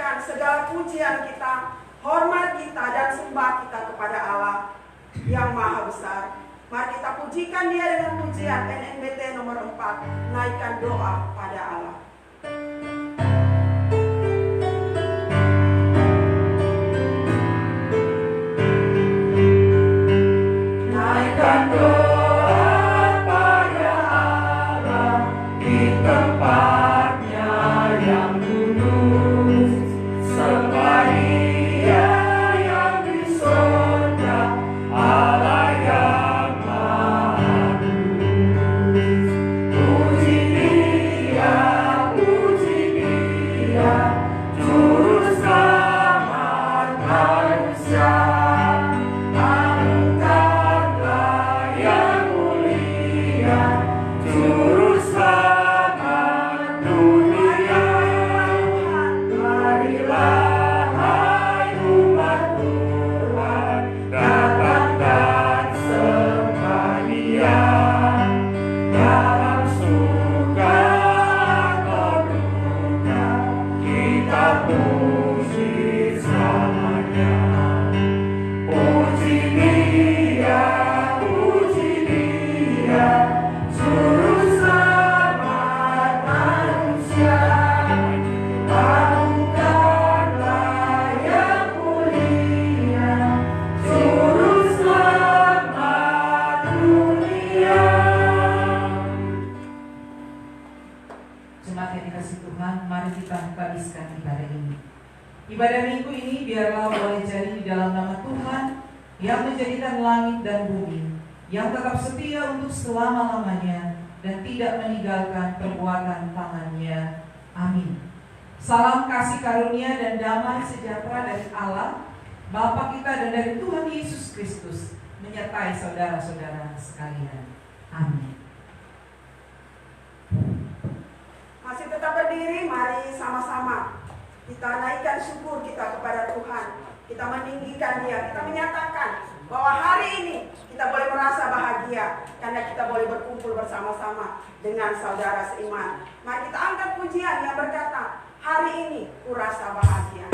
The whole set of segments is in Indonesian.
naikkan segala pujian kita, hormat kita, dan sembah kita kepada Allah yang Maha Besar. Mari kita pujikan Dia dengan pujian NNBT nomor 4, naikkan doa pada Allah. Naikkan doa pada Allah di tempatnya yang kudus, sebab Dia yang di surga, Allah yang Maha Kudus. Puji Dia, Juru Selamat manusia. Angkatlah yang mulia, Juru Selamat dunia. Marilah hai umat Tuhan, datang dan sembah Dia. Dalam suka atau duka, kita puji selamanya. Puji Dia, Juru Selamat manusia. Angkatlah yang mulia, Juru Selamat dunia. Jemaat yang dikasih Tuhan, mari kita habiskan ibadah ini. Ibadah minggu ini biarlah boleh jadi di dalam nama Tuhan yang menjadikan langit dan bumi, yang tetap setia untuk selama-lamanya dan tidak meninggalkan perbuatan tangannya. Amin. Salam kasih karunia dan damai sejahtera dari Allah, Bapa kita dan dari Tuhan Yesus Kristus menyertai saudara-saudara sekalian. Amin. Masih tetap berdiri, mari sama-sama kita naikkan syukur kita kepada Tuhan. Kita meninggikan Dia, kita menyatakan bahwa hari ini kita boleh merasa bahagia karena kita boleh berkumpul bersama-sama dengan saudara seiman. Mari kita angkat pujian yang berkata, hari ini kurasa bahagia.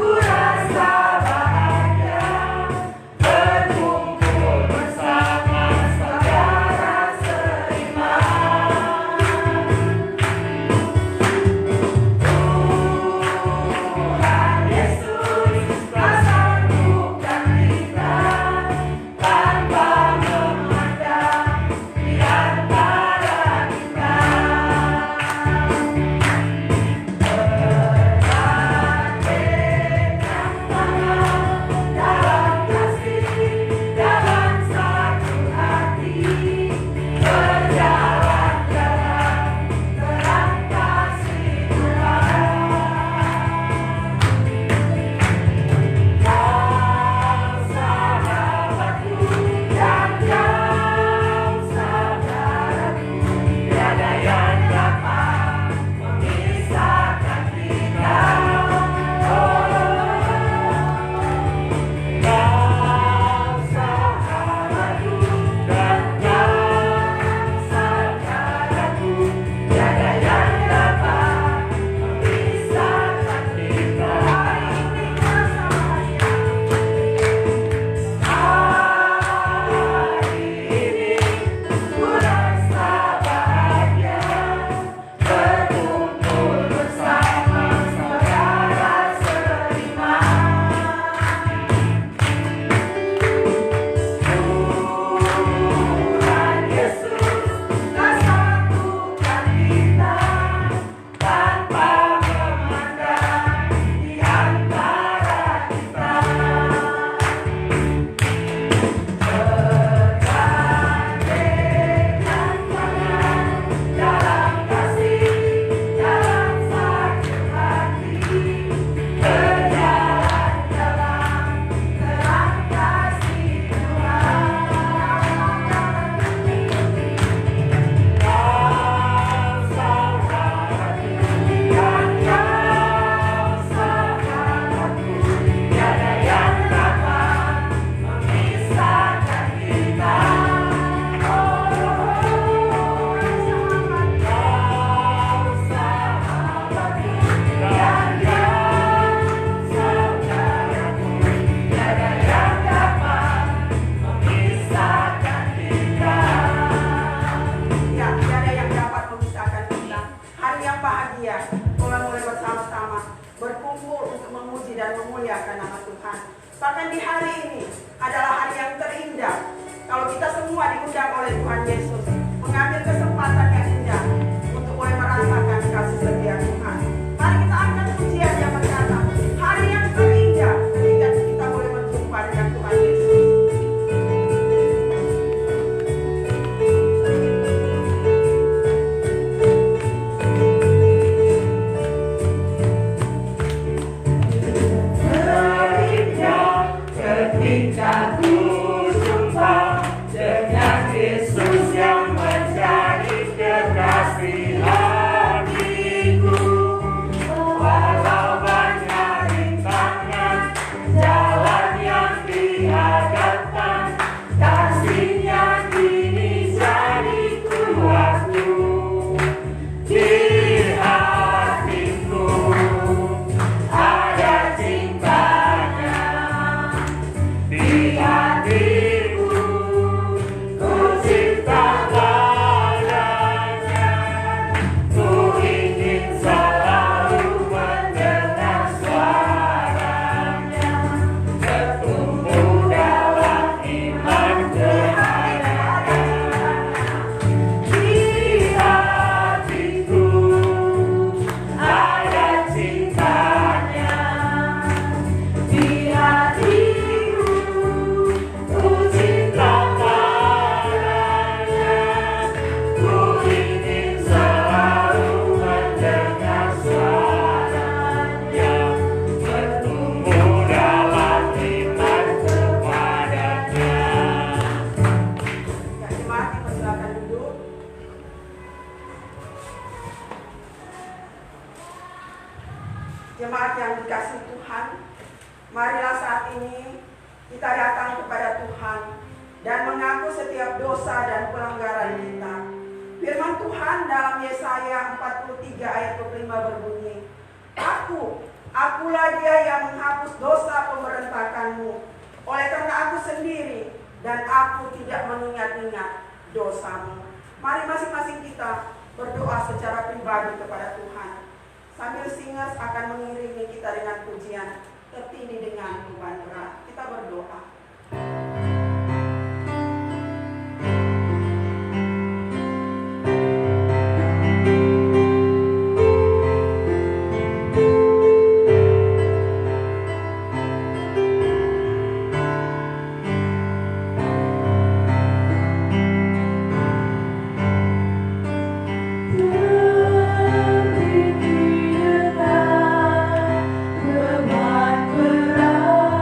Kurasa bahagia, berkumpul di hari ini adalah hari yang terindah. Kalau kita semua diundang oleh Tuhan Yesus mengambil kesempatan yang indah untuk boleh merasakan kasih setia Tuhan. Mari kita angkat pujian yang berkata, hari yang terindah ketika kita boleh berjumpa dengan Tuhan Yesus. Ketika ku jumpa dengan Yesus yang menjadi kekasih hatiku, walau banyak rintangan jalan yang dihadapkan, kasih-Nya kini jadi kuatku. Di hatiku ada cintanya, di hatiku ku cinta padanya, ku ingin selalu mendengar suaranya, bertumbuh dalam iman kepadanya. Di hatiku ada cintanya, di hatiku ku cinta padanya, ku ingin selalu mendengar suaranya, bertumbuh dalam iman kepadanya. Ya, jemaat dipersilakan duduk. Jemaat yang dikasihi Tuhan, marilah saat ini kita datang kepada Tuhan dan mengaku setiap dosa dan pelanggaran kita. Firman Tuhan dalam Yesaya 43 ayat 25 berbunyi, Akulah Dia yang menghapus dosa pemberontakanmu, oleh karena Aku sendiri dan Aku tidak mengingat-ingat dosamu. Mari masing-masing kita berdoa secara pribadi kepada Tuhan. Sambil singers akan mengiringi kita dengan pujian tertindih dengan beban berat. Kita berdoa. Beban berat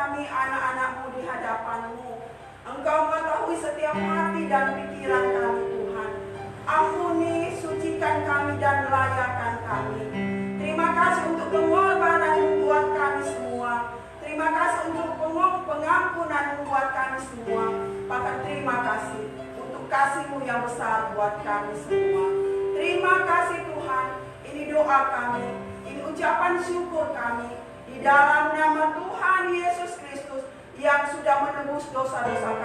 kami anak-anak-Mu di hadapan-Mu. Engkau mengetahui setiap hati dan pikiran kami Tuhan. Ampuni, sucikan kami dan layakan kami. Terima kasih untuk pengorbanan buat kami semua. Terima kasih untuk pengampunan buat kami semua. Bahkan terima kasih untuk kasih-Mu yang besar buat kami semua. Terima kasih Tuhan. Ini doa kami. Ini ucapan syukur kami. Di dalam nama Tuhan Yesus Kristus yang sudah menebus dosa-dosa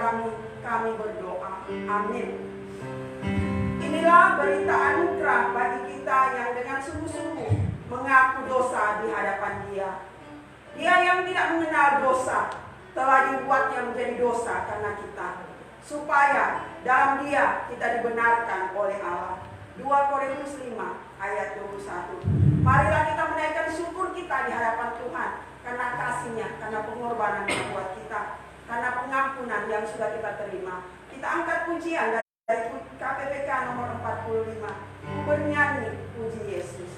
kami berdoa. Amin. Inilah berita anugerah bagi kita yang dengan sungguh-sungguh mengaku dosa di hadapan Dia. Dia yang tidak mengenal dosa telah dibuatnya menjadi dosa karena kita, supaya dalam Dia kita dibenarkan oleh Allah. 2 Korintus 5 ayat 21. Marilah kita menaikkan syukur kita di hadapan Tuhan karena kasih-Nya, karena pengorbanan yang buat kita, karena pengampunan yang sudah kita terima. Kita angkat pujian dari KPPK nomor 45. Bernyanyi puji Yesus.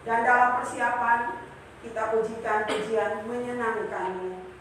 Dan dalam persiapan kita pujikan pujian menyenangkan-Mu.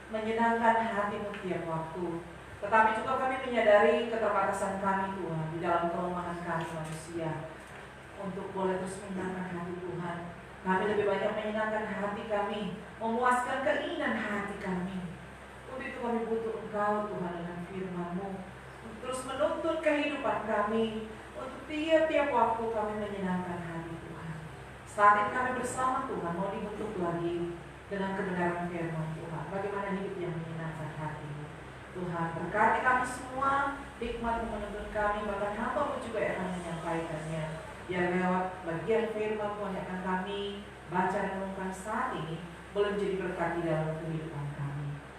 menyenangkan hati-Mu tiap waktu. Tetapi juga kami menyadari keterbatasan kami Tuhan di dalam kelemahan kami manusia. Untuk boleh terus menyenangkan hati Tuhan, kami lebih banyak menyenangkan hati kami, memuaskan keinginan hati kami Untuk itu kami butuh Engkau Tuhan dengan firman-Mu, terus menuntun kehidupan kami, untuk tiap-tiap waktu kami menyenangkan hati Tuhan. Saat ini kami bersama Tuhan mau dibentuk lagi dengan kebenaran firman Tuhan. Bagaimana hidup yang menyenangkan hati-Mu Tuhan. Berkati kami semua, hikmat-Mu menuntun kami, bahkan hamba-Mu juga yang akan menyampaikannya. Biar lewat bagian firman Tuhan yang akan kami baca dan renungkan saat ini boleh menjadi berkat di dalam kehidupan kami.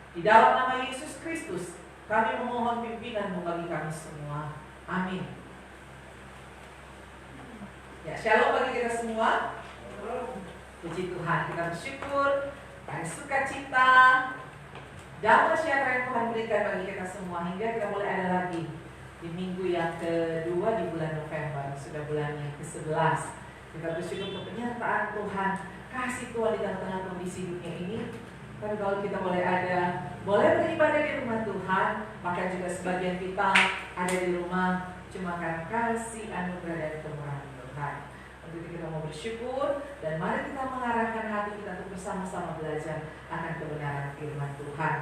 Di dalam nama Yesus Kristus kami memohon pimpinan-Mu bagi kami semua. Amin. Ya, shalom bagi kita semua. Puji Tuhan, kita bersyukur dan sukacita damai sejahtera yang Tuhan berikan bagi kita semua hingga kita boleh ada lagi di minggu yang kedua di bulan November, sudah bulan yang ke-11. Kita bersyukur untuk penyertaan Tuhan, kasih Tuhan di tengah-tengah kondisi dunia ini. Tapi kalau kita boleh beribadah di rumah Tuhan, bahkan juga sebagian kita ada di rumah cuma karena kasih anugerah dan kemurahan Tuhan. Untuk itu kita mau bersyukur dan mari kita mengarahkan hati kita untuk bersama-sama belajar akan kebenaran firman Tuhan.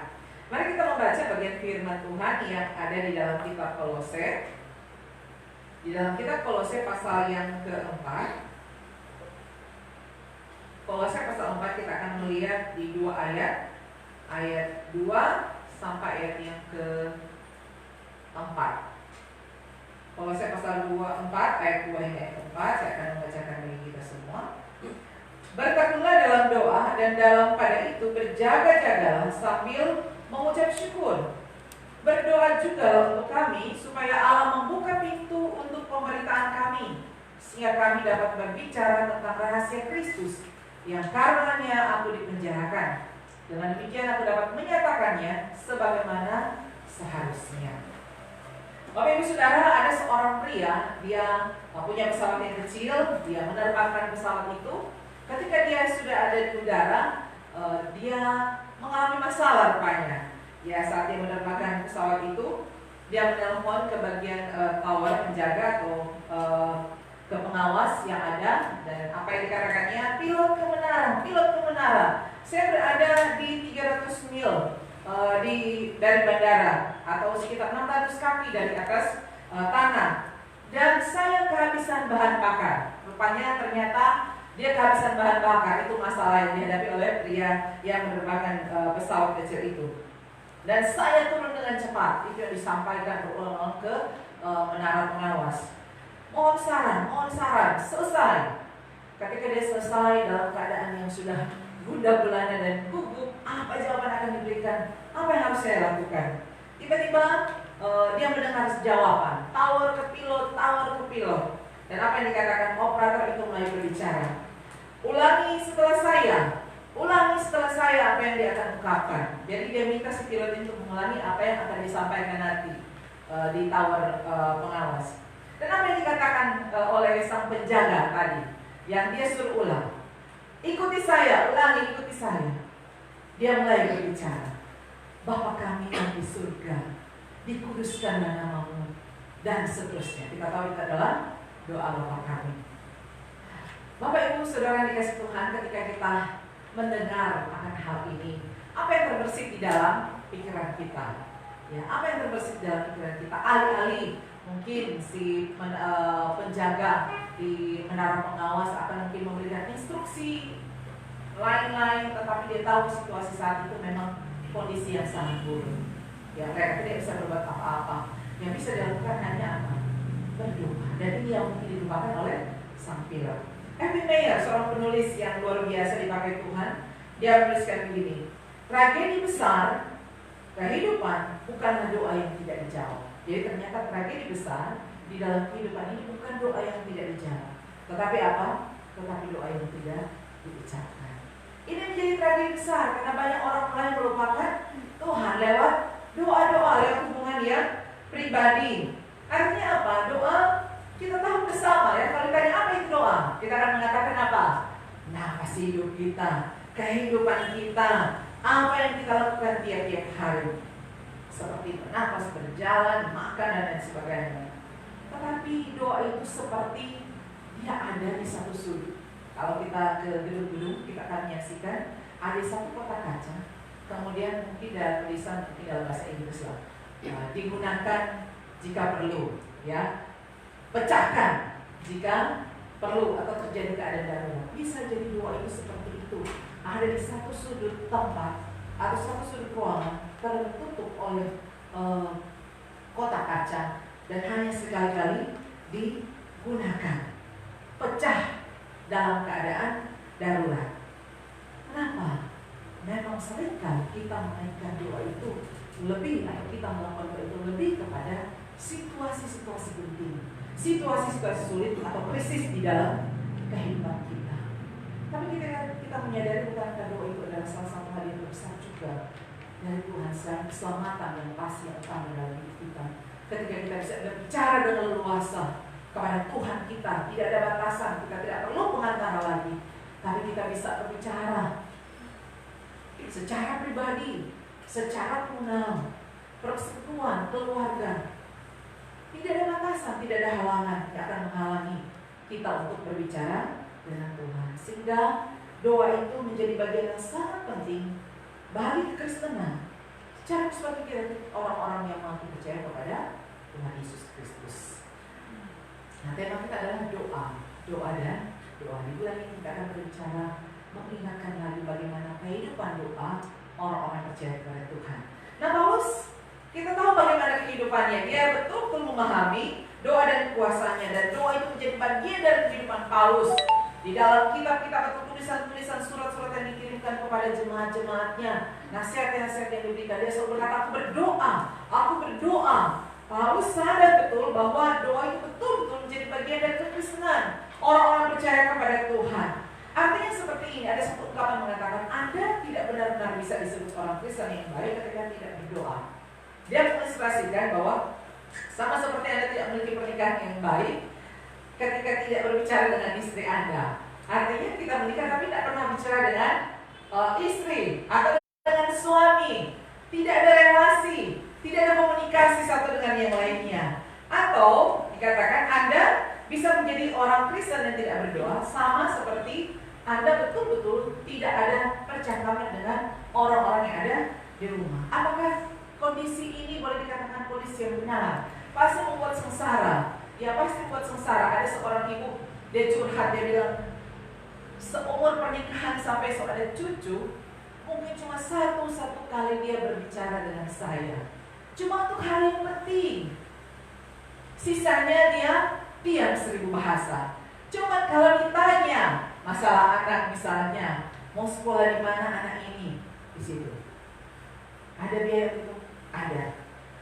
Mari kita membaca bagian firman Tuhan yang ada di dalam kitab Kolose. Di dalam kitab Kolose pasal yang keempat. Kolose pasal 4 kita akan melihat di 2 ayat. Ayat 2 sampai ayat yang ke-4. Kolose pasal 4 ayat 2 hingga ayat ke-4. Saya akan membacakan bagi kita semua. Bertekunlah dalam doa dan dalam pada itu berjaga-jagalah sambil mengucap syukur. Berdoa juga untuk kami supaya Allah membuka pintu untuk pemberitaan kami, sehingga kami dapat berbicara tentang rahasia Kristus yang karenanya aku dipenjarakan. Dengan demikian aku dapat menyatakannya sebagaimana seharusnya. Bapak Ibu Saudara, ada seorang pria, dia punya pesawat yang kecil, dia menerbangkan pesawat itu. Ketika dia sudah ada di udara, dia mengalami masalah rupanya. Ya, saat dia menerbangkan pesawat itu, dia menelpon ke bagian tower penjaga atau ke pengawas yang ada, dan apa yang dikatakannya, pilot ke menara. Saya berada di 300 mil dari bandara atau sekitar 600 kaki dari atas tanah, dan saya kehabisan bahan bakar. Rupanya ternyata dia kehabisan bahan bakar. Itu masalah yang dihadapi oleh pria yang menerbangkan pesawat kecil itu. Dan saya turun dengan cepat. Itu yang disampaikan berulang-ulang ke menara pengawas. Mohon saran, selesai. Ketika dia selesai dalam keadaan yang sudah gundah gulana dan gugup, apa jawaban akan diberikan? Apa yang harus saya lakukan? Tiba-tiba dia mendengar jawaban, tower ke pilot. Dan apa yang dikatakan operator itu mulai berbicara. Ulangi setelah saya apa yang dia akan ungkapkan. Jadi dia minta si pilot itu mengulangi apa yang akan disampaikan nanti di tower pengawas. Dan apa yang dikatakan oleh sang penjaga tadi, yang dia suruh ulang. Ikuti saya. Dia mulai berbicara. Bapa kami yang di surga, dikuduskanlah namamu, dan seterusnya. Kita tahu itu adalah doa Bapa kami. Bapak Ibu Saudara yang dikasih Tuhan, ketika kita mendengar akan hal ini, apa yang terbersit di dalam pikiran kita? Ya, apa yang terbersit di dalam pikiran kita? Alih-alih mungkin si penjaga di menara pengawas akan mungkin memberikan instruksi lain-lain, tetapi dia tahu situasi saat itu memang kondisi yang sangat buruk. Ya, mereka tidak bisa berbuat apa-apa. Yang bisa dilakukan hanya apa? Berdoa. Dan ini yang mungkin dilupakan oleh sang pilot. Edwin Meyer, seorang penulis yang luar biasa dipakai Tuhan, dia menuliskan begini: tragedi besar kehidupan bukanlah doa yang tidak dijawab. Jadi ternyata tragedi besar di dalam kehidupan ini bukan doa yang tidak dijawab, tetapi apa? Tetapi doa yang tidak diucapkan. Ini menjadi tragedi besar karena banyak orang mulai melupakan Tuhan lewat doa-doa, lewat hubungan yang pribadi. Artinya apa? Doa kita tahu bersama ya. Kalau ditanya apa itu doa, kita akan mengatakan apa? Nafas hidup kita, kehidupan kita, apa yang kita lakukan tiap-tiap hari, seperti bernafas, berjalan, makan dan lain sebagainya. Tetapi doa itu seperti dia ada di satu sudut. Kalau kita ke gedung-gedung, kita akan menyaksikan ada satu kotak kaca kemudian mungkin dalam tulisan mungkin dalam bahasa Inggris lah, digunakan jika perlu, ya, pecahkan jika perlu atau terjadi keadaan darurat. Bisa jadi doa itu seperti itu, ada di satu sudut tempat atau satu sudut ruangan tertutup oleh kotak kaca dan hanya sekali-kali digunakan, pecah dalam keadaan darurat. Kenapa? Memang seringkali kita menaikkan doa itu lebih, atau kita melakukan doa itu lebih kepada situasi-situasi penting, situasi-situasi sulit atau krisis di dalam kehidupan kita. Tapi kita menyadari bukan doa itu adalah salah satu hal yang besar juga dari Tuhan, selain keselamatan yang pasti yang utama dalam hidup kita. Ketika kita bisa berbicara dengan leluasa kepada Tuhan kita, tidak ada batasan, kita tidak perlu pengantara lagi, tapi kita bisa berbicara secara pribadi, secara komunal, persekutuan, keluarga. Tidak ada batasan, tidak ada halangan yang akan menghalangi kita untuk berbicara dengan Tuhan. Sehingga doa itu menjadi bagian yang sangat penting bagi kekristenan. Secara sebagai kita orang-orang yang mampu percaya kepada Tuhan Yesus Kristus. Nah, tema kita adalah doa. Doa dan doa. Di bulan ini kita akan berbicara mengingatkan lagi bagaimana kehidupan doa orang-orang percaya kepada Tuhan. Nah, Paulus, kita tahu bagaimana kehidupannya. Dia betul-betul memahami doa dan kuasanya, dan doa itu menjadi bagian dari kehidupan Paulus. Di dalam kitab-kitab atau tulisan-tulisan surat-surat yang dikirimkan kepada jemaat-jemaatnya, nasihat-nasihat yang diberikan, dia selalu berkata, aku berdoa. Paulus sadar betul bahwa doa itu betul-betul menjadi bagian dari kekristenan orang-orang percaya kepada Tuhan. Artinya seperti ini, ada satu ungkapan mengatakan, Anda tidak benar-benar bisa disebut orang Kristen yang baik ketika tidak berdoa. Dia mengilustrasikan bahwa sama seperti Anda tidak memiliki pernikahan yang baik ketika tidak berbicara dengan istri Anda. Artinya kita menikah tapi tidak pernah bicara dengan istri atau dengan suami. Tidak ada relasi, tidak ada komunikasi satu dengan yang lainnya. Atau dikatakan Anda bisa menjadi orang Kristen yang tidak berdoa, sama seperti Anda betul-betul tidak ada percakapan dengan orang-orang yang ada di rumah. Apakah kondisi ini boleh dikatakan kondisi yang benar? Pasti membuat sengsara. Ya pasti membuat sengsara. Ada seorang ibu, dia curhat, dia bilang, seumur pernikahan sampai ada cucu, mungkin cuma satu kali dia berbicara dengan saya. Cuma untuk hal yang penting. Sisanya dia diam 1000 bahasa. Cuma kalau ditanya masalah anak misalnya, mau sekolah di mana anak ini, di situ. Ada biaya itu? Ada.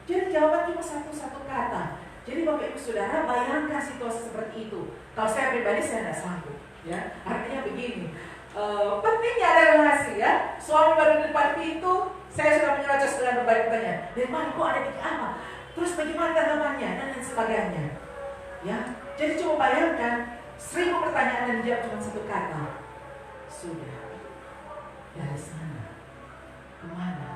Jadi jawaban cuma satu kata. Jadi Bapak Ibu Saudara, bayangkan situasi seperti itu. Kalau saya pribadi saya tidak sanggup. Ya, artinya begini. Pentingnya ada relasi ya. Suami baru di depan pintu, saya sudah menyerocos dengan berbagai pertanyaan. Dari mana kok ada di apa? Terus bagaimana tanggapannya dan lain sebagainya. Ya, jadi coba bayangkan 1000 pertanyaan dan dijawab cuma satu kata. Sudah. Dari sana kemana?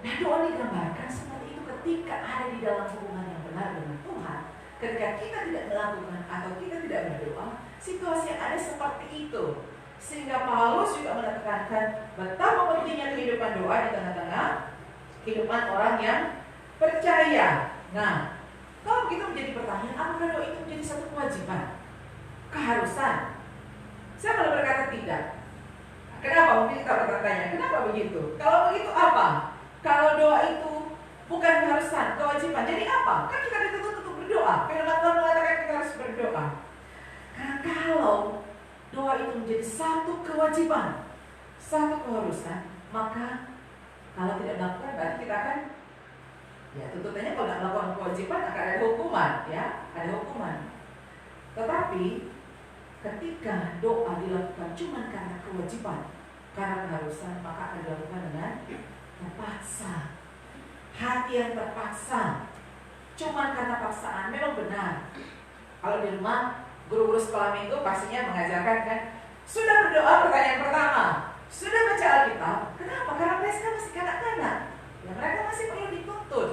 Nah, doa digambarkan seperti itu ketika ada di dalam hubungan yang benar dengan Tuhan. Ketika kita tidak melakukan atau kita tidak berdoa, situasi yang ada seperti itu. Sehingga Paulus juga menekankan betapa pentingnya kehidupan doa di tengah-tengah kehidupan orang yang percaya. Nah, kalau kita menjadi pertanyaan, apakah doa itu menjadi satu kewajiban? Keharusan? Saya malah berkata tidak. Kenapa? Mungkin kita bertanya, kenapa begitu? Kalau begitu apa? Kalau doa itu bukan keharusan, kewajiban, jadi apa? Kan kita dituntut untuk berdoa. Firman Tuhan mengatakan kita harus berdoa. Karena kalau doa itu menjadi satu kewajiban, satu keharusan, maka kalau tidak melakukan berarti kita akan, ya tuntutannya kalau tidak melakukan kewajiban akan ada hukuman, ya ada hukuman. Tetapi ketika doa dilakukan cuma karena kewajiban, karena keharusan, maka akan dilakukan dengan terpaksa, hati yang terpaksa, cuma karena paksaan. Memang benar. Kalau di rumah guru-guru sekolah minggu pastinya mengajarkan kan, sudah berdoa pertanyaan pertama, sudah baca Alkitab. Kenapa? Karena mereka masih kanak-kanak. Ya, mereka masih perlu dituntun.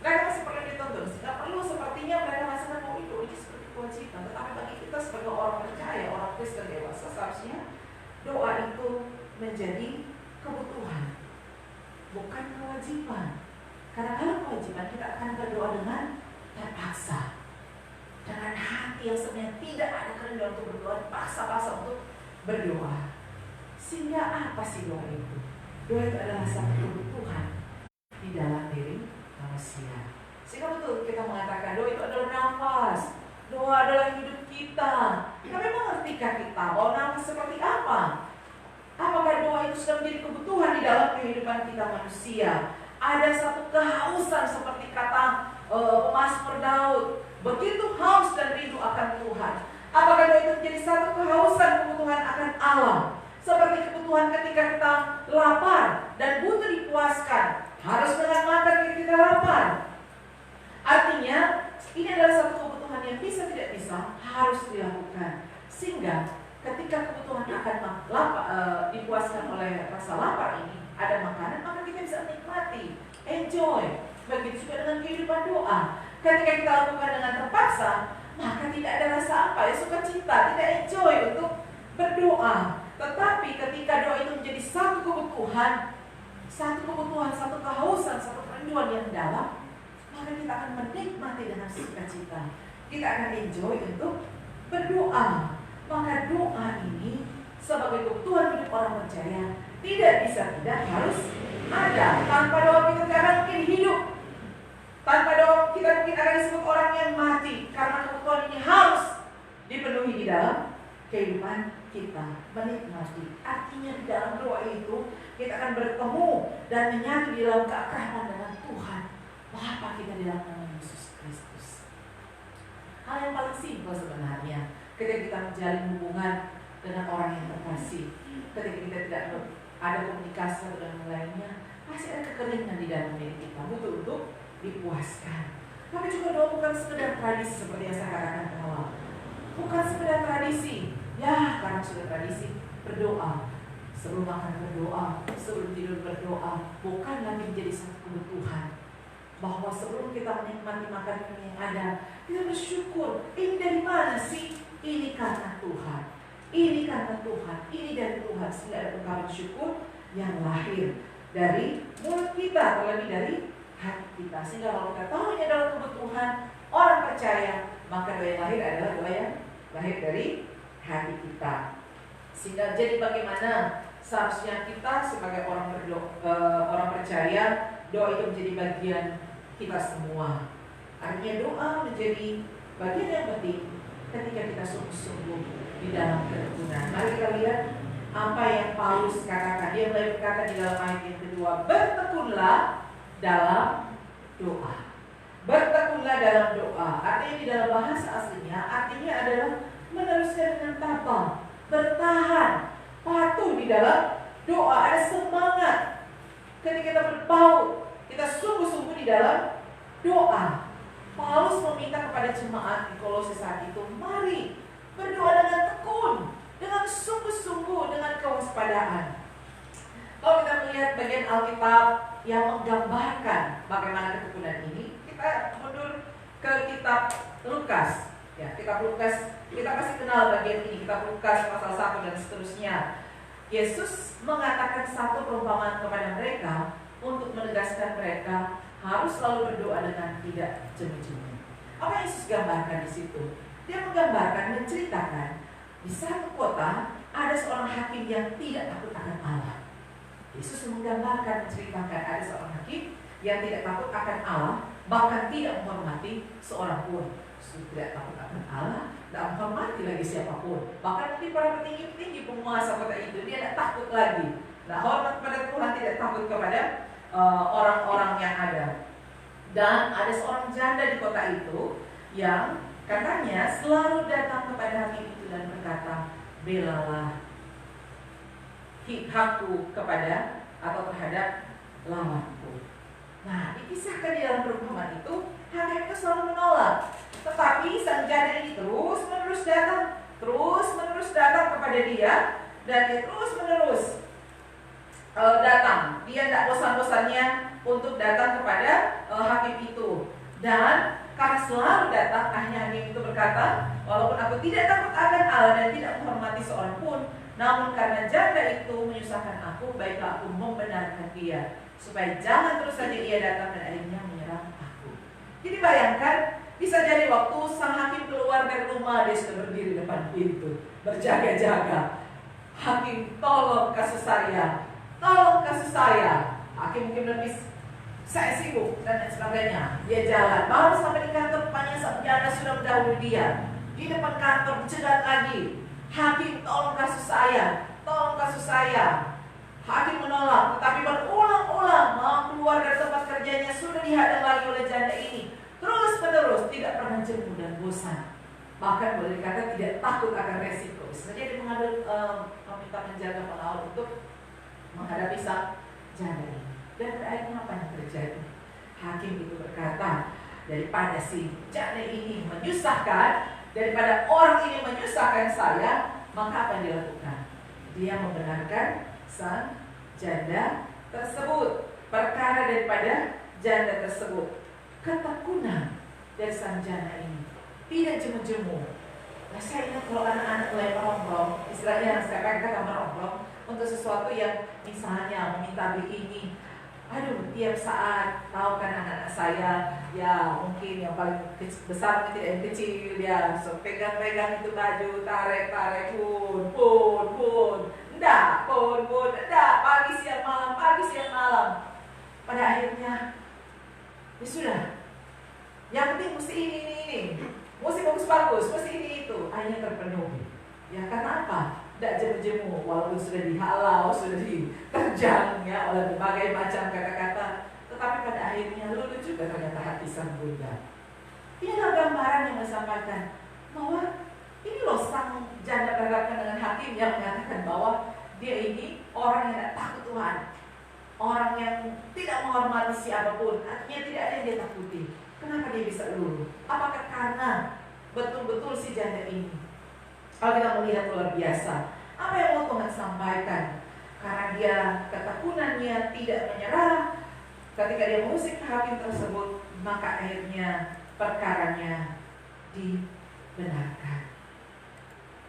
Mereka masih perlu dituntun. Sehingga perlu sepertinya mereka masih mau itu seperti kewajiban. Tetapi bagi kita sebagai orang percaya, orang Kristen dewasa, seharusnya doa itu menjadi kebutuhan, bukan kewajiban. Karena kalau kewajiban kita akan berdoa dengan terpaksa, dengan hati yang sebenarnya tidak ada kerendahan untuk berdoa, paksa-paksa untuk berdoa. Sehingga apa sih doa itu? Doa itu adalah satu kebutuhan di dalam diri manusia. Sehingga betul kita mengatakan doa itu adalah nafas, doa adalah hidup kita. Tapi mengertikah kita bahwa nafas seperti apa? Apakah doa itu sudah menjadi kebutuhan di dalam kehidupan kita manusia? Ada satu kehausan seperti kata pemazmur Daud, begitu haus dan rindu akan Tuhan. Apakah doa itu menjadi satu kehausan kebutuhan akan Allah? Seperti kebutuhan ketika kita lapar dan butuh dipuaskan, harus dengan makan ketika kita lapar. Artinya ini adalah satu kebutuhan yang bisa tidak bisa harus dilakukan. Sehingga ketika kebutuhan akan dipuaskan oleh rasa lapar ini, ada makanan, maka kita bisa menikmati, enjoy. Begitu juga dengan kehidupan doa. Ketika kita lakukan dengan terpaksa, maka tidak ada rasa apa ya, sukacita, tidak enjoy untuk berdoa. Tetapi ketika doa itu menjadi satu kebutuhan, satu kehausan, satu kerinduan yang dalam, maka kita akan menikmati dengan sukacita. Kita akan enjoy untuk berdoa. Maka doa ini sebagai kebutuhan hidup orang percaya tidak bisa tidak harus ada. Tanpa doa kita tidak akan mungkin hidup. Tanpa doa kita mungkin akan disebut orang yang mati. Karena kebutuhan ini harus dipenuhi di dalam kehidupan kita. Menikmati. Artinya di dalam doa itu kita akan bertemu dan menyatu di dalam keakraban dengan Tuhan Bapa kita di dalam nama Yesus Kristus. Hal yang paling simpel sebenarnya ketika kita menjalin hubungan dengan orang yang terkasih, ketika kita tidak ada komunikasi satu dengan lainnya, pasti ada kekeringan di dalam diri kita, butuh untuk dipuaskan. Tapi juga doa bukan sekedar tradisi seperti yang saya katakan awal, bukan sekedar tradisi. Ya, karena sudah tradisi berdoa, sebelum makan berdoa, sebelum tidur berdoa, bukan lagi menjadi satu kebutuhan. Bahwa sebelum kita menikmati makanan yang ada, kita bersyukur. Ini dari mana sih? Ini karena Tuhan. Ini karena Tuhan. Ini dari Tuhan. Sehingga ada ungkapan syukur yang lahir dari mulut kita, terlebih dari hati kita. Sehingga kalau kita tahu ini adalah kebutuhan orang percaya, maka doa yang lahir adalah doa yang lahir dari hati kita. Sehingga jadi bagaimana seharusnya kita sebagai orang percaya, doa itu menjadi bagian kita semua. Artinya doa menjadi bagian yang penting ketika kita sungguh-sungguh di dalam ketekunan. Mari kita lihat apa yang Paulus katakan. Dia mulai berkata di dalam ayat yang kedua, bertekunlah dalam doa. Bertekunlah dalam doa. Artinya di dalam bahasa aslinya, artinya adalah meneruskan dengan tabah, bertahan, patuh di dalam doa. Ada semangat ketika kita berpaut, kita sungguh-sungguh di dalam doa. Paulus meminta kepada jemaat di Kolose saat itu, mari berdoa dengan tekun, dengan sungguh-sungguh, dengan kewaspadaan. Kalau kita melihat bagian Alkitab yang menggambarkan bagaimana ketekunan ini, kita mundur ke kitab Lukas. Ya, kitab Lukas, kita pasti kenal bagian ini, kitab Lukas pasal 1 dan seterusnya. Yesus mengatakan satu perumpamaan kepada mereka untuk menegaskan mereka harus selalu berdoa dengan tidak jemu-jemu. Apa yang Yesus gambarkan di situ? Dia menggambarkan, menceritakan di satu kota ada seorang hakim yang tidak takut akan Allah. Yesus menggambarkan, menceritakan ada seorang hakim yang tidak takut akan Allah, bahkan tidak menghormati seorang pun. Tidak takut akan Allah, tidak menghormati lagi siapapun. Bahkan mungkin para petinggi-petinggi penguasa kota itu, dia tidak takut lagi. Nah, hormat kepada Tuhan, tidak takut kepada orang-orang yang ada. Dan ada seorang janda di kota itu yang katanya selalu datang kepada hakim itu dan berkata, belalah hakku kepada atau terhadap lawanku. Nah, dikisahkan di dalam perumpamaan itu, hakim itu selalu menolak. Tetapi sang janda ini terus-menerus datang kepada dia, dan dia terus-menerus datang. Dia tidak bosan-bosannya untuk datang kepada hakim itu. Dan karena selalu datang, akhirnya hakim itu berkata, walaupun aku tidak takut akan Allah dan tidak menghormati seorang pun, Namun karena janda itu menyusahkan aku, baiklah aku membenarkan dia, supaya jangan terus saja ia datang dan akhirnya menyerang aku. Jadi bayangkan, bisa jadi waktu sang hakim keluar dari rumah, dia sudah berdiri depan pintu, berjaga-jaga. Hakim, tolong kasus saya, tolong kasus saya. Hakim mungkin lebih, saya sibuk dan lain sebagainya. Dia jalan, baru sampai di kantor, rupanya sang janda sudah mendahului dia. Di depan kantor cegat lagi. Hakim, tolong kasus saya, tolong kasus saya. Hakim menolak, tetapi berulang-ulang mau keluar dari tempat kerjanya, sudah dihadang lagi oleh janda ini. Terus menerus, tidak pernah jemu dan bosan. Bahkan boleh dikata tidak takut akan resiko. Sebenarnya dia meminta penjaga pengawal untuk menghadapi sang janda ini. Dan akhirnya apa yang terjadi? Hakim itu berkata, daripada si janda ini menyusahkan, daripada orang ini menyusahkan saya, maka apa yang dilakukan? Dia membenarkan sang janda tersebut. Perkara daripada janda tersebut, ketekunan dari sang janda ini, tidak jemu-jemu. Nah, saya ingat kalau anak-anak mulai merongrong, istilahnya sekarang kata merongrong untuk sesuatu yang misalnya meminta beli ini. Aduh, tiap saat tahu kan anak-anak saya, ya mungkin yang paling besar tidak yang kecil, ya so, pegang-pegang itu baju, tarik, pun, enggak, pagi siang malam. Pada akhirnya, ya sudah, yang penting mesti ini, mesti bagus, mesti ini itu, akhirnya terpenuhi. Ya karena apa? Tidak jemu-jemu, walaupun sudah dihalau, sudah diterjang ya oleh berbagai macam kata-kata, tetapi pada akhirnya luluh juga ternyata hati sang bunda. Inilah gambaran yang disampaikan bahwa ini loh sang janda berhadapan dengan hakim yang mengatakan bahwa dia ini orang yang tidak takut Tuhan, orang yang tidak menghormati siapapun, artinya tidak ada yang dia takuti. Kenapa dia bisa luluh? Apakah karena betul-betul si janda ini, kalau kita melihat luar biasa, apa yang mau Tuhan sampaikan? Karena dia ketekunannya tidak menyerah, ketika dia mengusik hakim tersebut, maka akhirnya perkaranya dibenarkan.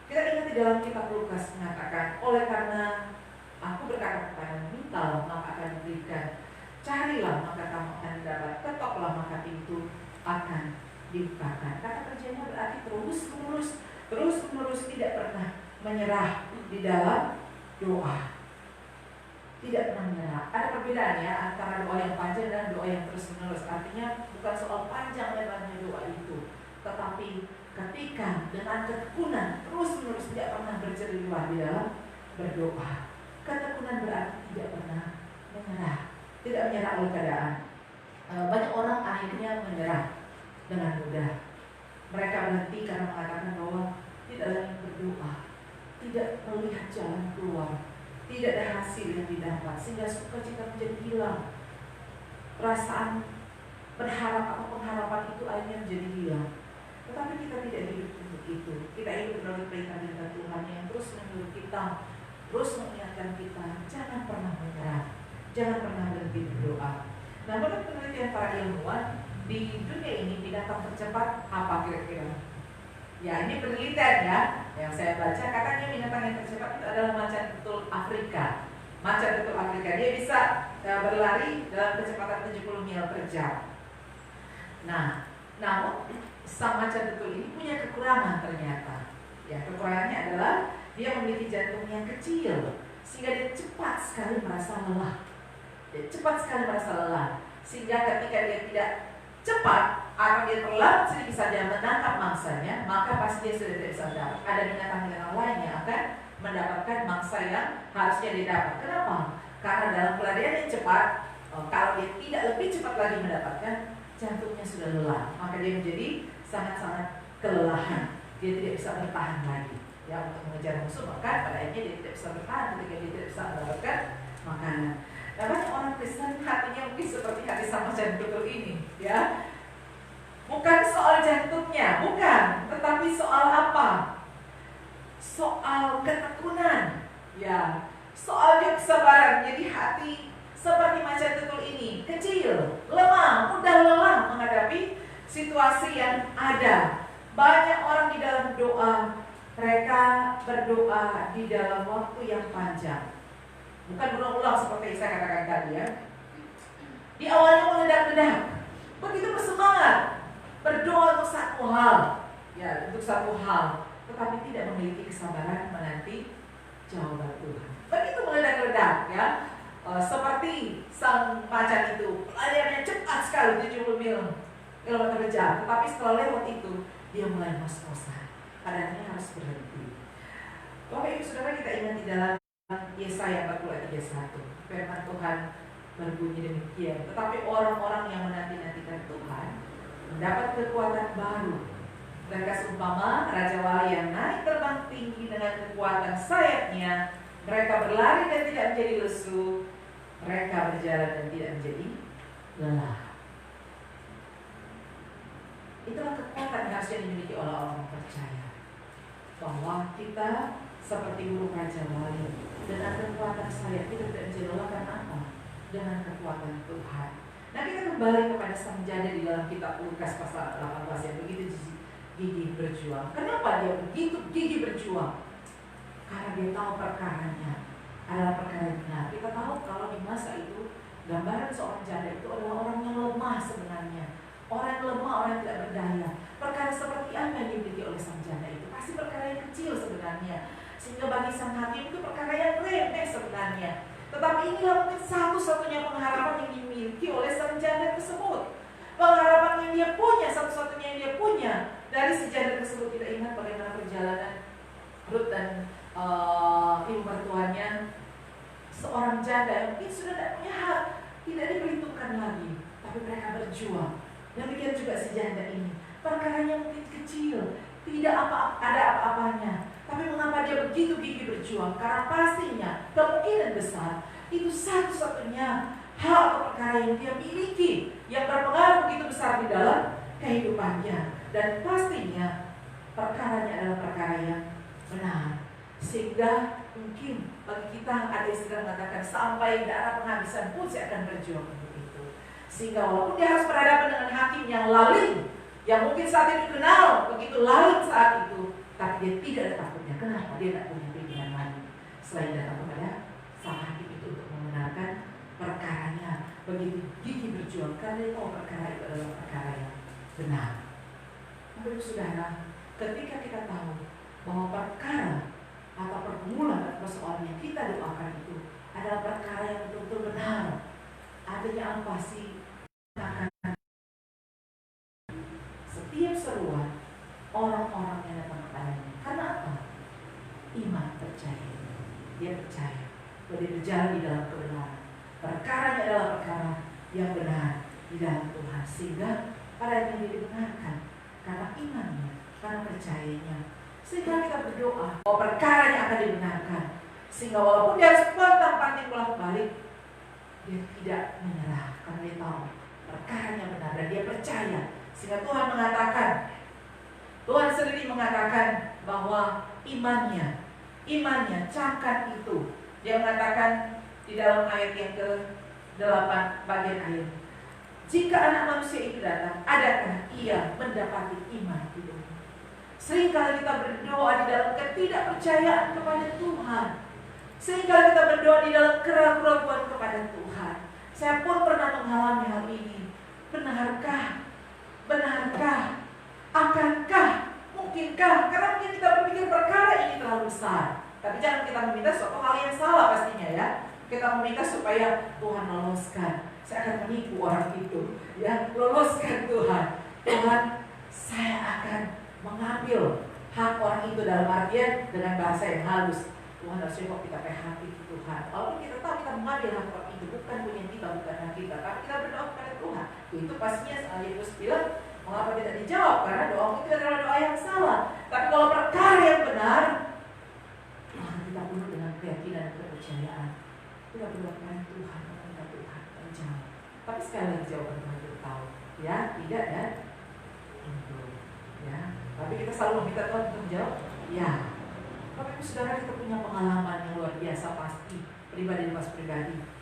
Kita ingat di dalam kitab Lukas mengatakan, oleh karena aku berkata kepada mintalah maka akan diberikan, carilah maka kamu akan dapat, ketoklah maka pintu akan dibukakan. Kata kerjanya berarti terus menerus tidak pernah menyerah di dalam doa. Tidak pernah menyerah. Ada perbedaan ya antara doa yang panjang dan doa yang terus menerus. Artinya bukan soal panjang lebarnya doa itu, tetapi ketika dengan ketekunan terus menerus tidak pernah berjeriwa di dalam berdoa. Ketekunan berarti tidak pernah menyerah, tidak menyerah oleh keadaan. Banyak orang akhirnya menyerah dengan mudah. Mereka berhenti karena mengatakan bahwa tidak lagi berdoa, tidak melihat jalan keluar, tidak ada hasil yang didapat, sehingga sukacita menjadi hilang. Perasaan berharap atau pengharapan itu akhirnya menjadi hilang. Tetapi kita tidak hidup untuk itu. Kita hidup menurut perintah Tuhan yang terus menyuruh kita, terus mengingatkan kita, jangan pernah menyerah, jangan pernah berhenti berdoa. Nah, menurut penelitian para ilmuwan, di dunia ini binatang tercepat apa kira-kira? Ya, ini penelitian ya, yang saya baca katanya binatang yang tercepat itu adalah macan tutul Afrika. Macan tutul Afrika, dia bisa berlari dalam kecepatan 70 mil per jam. Nah, namun sang macan tutul ini punya kekurangan ternyata. Ya, kekurangannya adalah dia memiliki jantung yang kecil, sehingga dia cepat sekali merasa lelah. Sehingga ketika dia tidak cepat atau dia terlambat sedikit saja menangkap mangsanya, maka pasti dia sudah tidak bisa mendapat. Ada binatang-binatang lain yang akan mendapatkan mangsa yang harusnya dia dapat. Kenapa? Karena dalam pelarian yang cepat, kalau dia tidak lebih cepat lagi mendapatkan, jantungnya sudah lelah, maka dia menjadi sangat-sangat kelelahan. Dia tidak bisa bertahan lagi ya untuk mengejar musuh, maka pada akhirnya dia tidak bisa bertahan ketika dia tidak bisa mendapatkan makanan. Nah, banyak orang Kristen hatinya mungkin seperti hati sama macan tutul ini, ya. Bukan soal jantungnya, bukan, tetapi soal apa? Soal ketekunan, ya. Soal kesabaran. Jadi hati seperti macan tutul ini kecil, lemah, mudah lelah menghadapi situasi yang ada. Banyak orang di dalam doa Mereka berdoa di dalam waktu yang panjang. Bukan berulang-ulang seperti saya katakan tadi ya. Di awalnya meledak-ledak, begitu bersemangat, berdoa untuk satu hal, ya untuk satu hal, tetapi tidak memiliki kesabaran menanti jawaban Tuhan. Begitu meledak-ledak ya, seperti sang macan itu, lariannya cepat sekali 70 km per jam, tetapi setelah lewat itu dia mulai ngos-ngosan, padahal harus berhenti. Bapak Ibu Saudara, kita ingat di dalam Yesaya 40 ayat 31, firman Tuhan berbunyi demikian, tetapi orang-orang yang menanti-nantikan Tuhan mendapat kekuatan baru. Mereka seumpama Raja Wali yang naik terbang tinggi dengan kekuatan sayapnya. Mereka berlari dan tidak menjadi lesu. Mereka berjalan dan tidak menjadi lelah. Itulah kekuatan yang harusnya dimiliki oleh orang percaya, bahwa kita seperti burung Raja Wali dengan kekuatan sayap kita tidak menjadi lelah. Karena apa? Dengan kekuatan Tuhan. Nah, kita kembali kepada sang janda di dalam kitab Lukas pasal 18 yang begitu gigih berjuang. Kenapa dia begitu gigih berjuang? Karena dia tahu perkaranya adalah perkara yang benar. Kita tahu kalau di masa itu gambaran seorang janda itu adalah orang yang lemah sebenarnya. Orang yang lemah, orang yang tidak berdaya. Perkara seperti apa yang dimiliki oleh sang janda itu? Pasti perkara yang kecil sebenarnya. Sehingga bagi sang hakim itu perkara yang remeh sebenarnya. Tetapi inilah mungkin satu-satunya pengharapan yang dimiliki oleh sang janda tersebut. Pengharapan yang dia punya, satu-satunya yang dia punya. Dari si janda tersebut, kita ingat bagaimana perjalanan Rut dan ibu mertuanya. Seorang janda yang mungkin sudah tidak punya hak, tidak diperhitungkan lagi, tapi mereka berjuang. Demikian juga si janda ini, perkaranya mungkin kecil, tidak ada apa-apanya, tapi mengapa dia begitu gigih berjuang? Karena pastinya kemungkinan besar itu satu-satunya hal atau perkara yang dia miliki, yang berpengaruh begitu besar di dalam kehidupannya. Dan pastinya perkaranya adalah perkara yang benar. Sehingga mungkin bagi kita ada istilah mengatakan sampai darah penghabisan pun saya akan berjuang untuk itu. Sehingga walaupun dia harus berhadapan dengan hakim yang lalim, yang mungkin saat itu kenal begitu lalim saat itu, tapi dia tidak ada takutnya. Kenapa? Dia tidak punya pilihan lain selain datang kepada sang hakim itu untuk membenarkan perkaranya. Begitu gigih berjuang karena dia tahu perkara itu adalah perkara yang benar. Bapak Saudara, ketika kita tahu bahwa perkara atau pergumulan atau persoalan yang kita doakan itu adalah perkara yang betul-betul benar, adanya apa sih? Setiap seruan orang-orang yang datang kepadanya, karena apa? Iman, percaya. Dia percaya bahwa dia berjalan di dalam kebenaran. Perkaranya adalah perkara yang benar di dalam Tuhan, sehingga pada yang dibenarkan karena imannya, karena percayanya. Sehingga kita berdoa bahwa perkaranya akan dibenarkan. Sehingga walaupun dia harus pontang-panting bolak-balik, dia tidak menyerah karena dia tahu perkaranya benar dan dia percaya. Sehingga Tuhan mengatakan, Tuhan sendiri mengatakan bahwa imannya camkan itu. Dia mengatakan di dalam ayat yang ke-8 bagian akhir, jika anak manusia itu datang, adakah ia mendapati iman itu? Seringkali kita berdoa di dalam ketidakpercayaan kepada Tuhan. Seringkali kita berdoa di dalam keraguan kepada Tuhan. Saya pun pernah mengalami hal ini. Benarkah? Akankah? Mungkinkah? Karena mungkin kita berpikir perkara ini terlalu besar. Tapi jangan kita meminta suatu hal yang salah pastinya ya. Kita meminta supaya Tuhan loloskan. Saya akan menipu orang itu. Ya, loloskan Tuhan. Tuhan, saya akan mengambil hak orang itu dalam artian dengan bahasa yang halus. Tuhan harus kok kita hati Tuhan. Walaupun kita tahu kita mengambil hak orang itu bukan punya kita, bukan hak kita, tapi kita berdoa kepada Tuhan. Itu pastinya Yesus bilang, mengapa tidak dijawab? Karena doa itu adalah doa yang salah. Tapi kalau perkara yang benar, maka kita penuh dengan keyakinan dan kepercayaan. Kita berdoa kepada Tuhan, meminta Tuhan menjawab. Tapi sekali lagi jawaban Tuhan kita tahu, ya, tidak dan tentu, ya. Tapi kita selalu meminta Tuhan untuk menjawab, ya. Bapak Ibu Saudara, kita punya pengalaman yang luar biasa pasti pribadi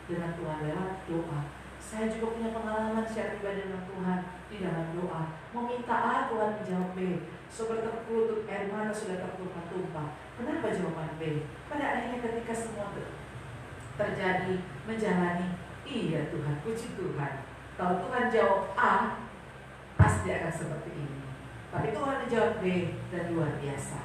dengan Tuhan lewat doa. Saya juga punya pengalaman secara pribadi dengan Tuhan di dalam doa. Meminta A, Tuhan menjawab B. Sudah terkutuk air mata sudah tertumpah-tumpah. Kenapa jawaban B? Pada akhirnya ketika semua terjadi, menjalani, iya Tuhan, puji Tuhan. Kalau Tuhan jawab A, pasti akan seperti ini. Tapi Tuhan menjawab B, dan luar biasa.